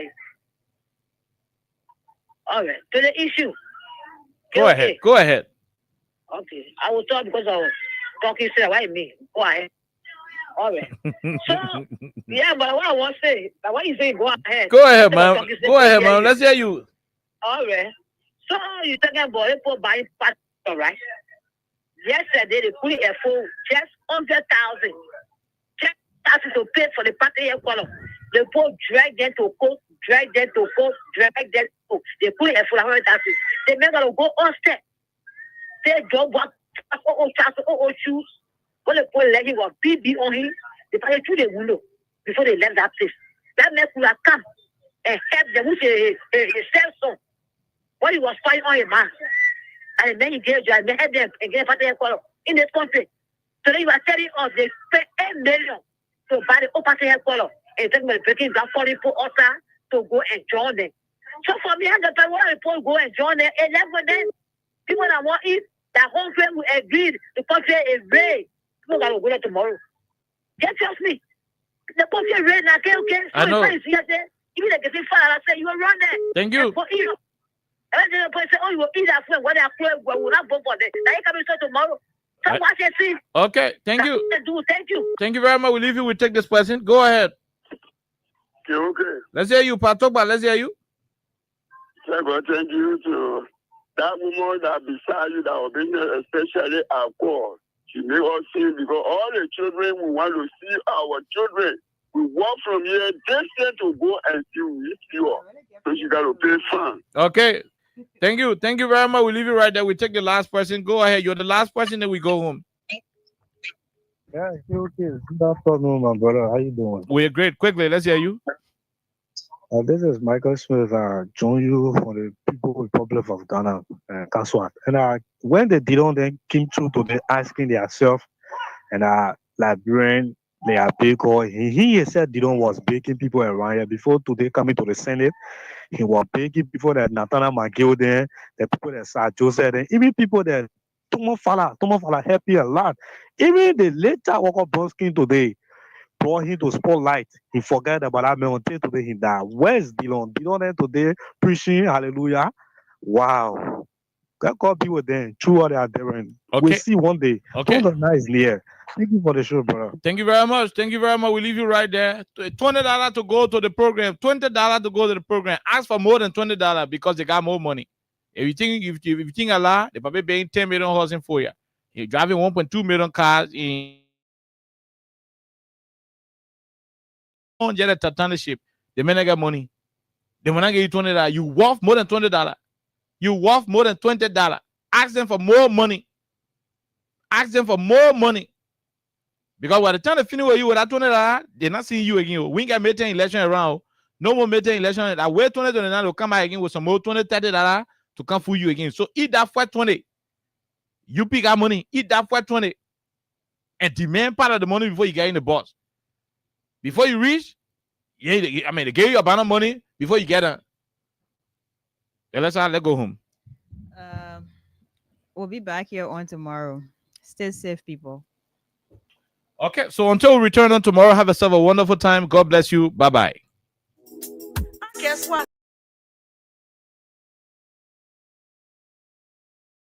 All right. To the issue. Go ahead. Go ahead. Okay. I will talk because I was talking. Say, why me? Go ahead. All right. So, yeah, but what I want to say, but what you say, go ahead. Go ahead, ma'am. Go ahead, ma'am. Let's hear you. All right. So, you're talking about people buying parts, all right? Yesterday, they put a full just 100,000. Just to pay for the party column. They both dragged them to court, drag them to go, drag them to. They put it in full of that. They make them go upstairs. They don't want shoes. When they put leg, he was BB on him. They started through the window before they left that place. That man could have come and help them with a cell phone. When he was fighting on a man. And then he gave you and they had them again in this country. So they were telling us they spent $8 million to buy the opposite hair color. And then we're breaking down for us to go and join them. So for me, the people go and join them. And then for them, people that want it, that whole thing will agree. The country is ready. People got to go there tomorrow. Just trust me. The country is ready now. Okay. So I know. Even if they fire, I say you will run there. Thank you. And then the person say, oh, you will eat that food. When they are we will not vote for them. Now you coming to tomorrow. So watch and see. Okay, thank you. Thank you. Thank you very much. We'll leave you. We'll take this person. Go ahead. Okay. Let's hear you, Patokba. Let's hear you. Thank you to that woman that beside you that obedient, especially our call. She made us see because all the children we want to see our children. We walk from here, distant to go and see with you. So she got to pay fine. Okay. Thank you. Thank you very much. We'll leave you right there. We take the last person. Go ahead. You're the last person, then we go home. Yeah, okay. Good afternoon, my brother. How you doing? We're great. Quickly, let's hear you. This is Michael Smith. Join you from the People Republic of Ghana, Kaswat. And when they didn't then came through to the asking themselves, and Liberian, they are big or he said Didon was baking people around here before today coming to the Senate. He was baking before that Nathaniel McGill there, the people that Sir Joseph there, even people that Tomo Fala helped you a lot. Even the later Walker Bronskin today brought him to spotlight. He forgot about that man until today he died. Where's Dillon? Dillon there today preaching hallelujah. Wow. God be with them. True what they are doing. Okay. We'll see one day. Okay. All the nice near. Thank you for the show, brother. Thank you very much. Thank you very much. We'll leave you right there. $20 to go to the program. $20 to go to the program. Ask for more than $20 because they got more money. If you think a lot, they probably paying 10 million housing for you. You're driving 1.2 million cars in get a Titanicship. They may not get money. They will not give you $20. You worth more than $20. You worth more than $20. Ask them for more money. Ask them for more money. Because by the time they finish with you with that $20, they're not seeing you again. We ain't got midterm election around. No more midterm election. I wait $20 to come back again with some more $20, $30 to come fool you again. So eat that for $20. You pick up money, eat that for $20. And demand part of the money before you get in the bus. Before you reach, they give you a bunch of money before you get it. Let's go home. We'll be back here on tomorrow. Stay safe, people. Okay, so until we return on tomorrow, have yourself a wonderful time. God bless you. Bye-bye. Guess what?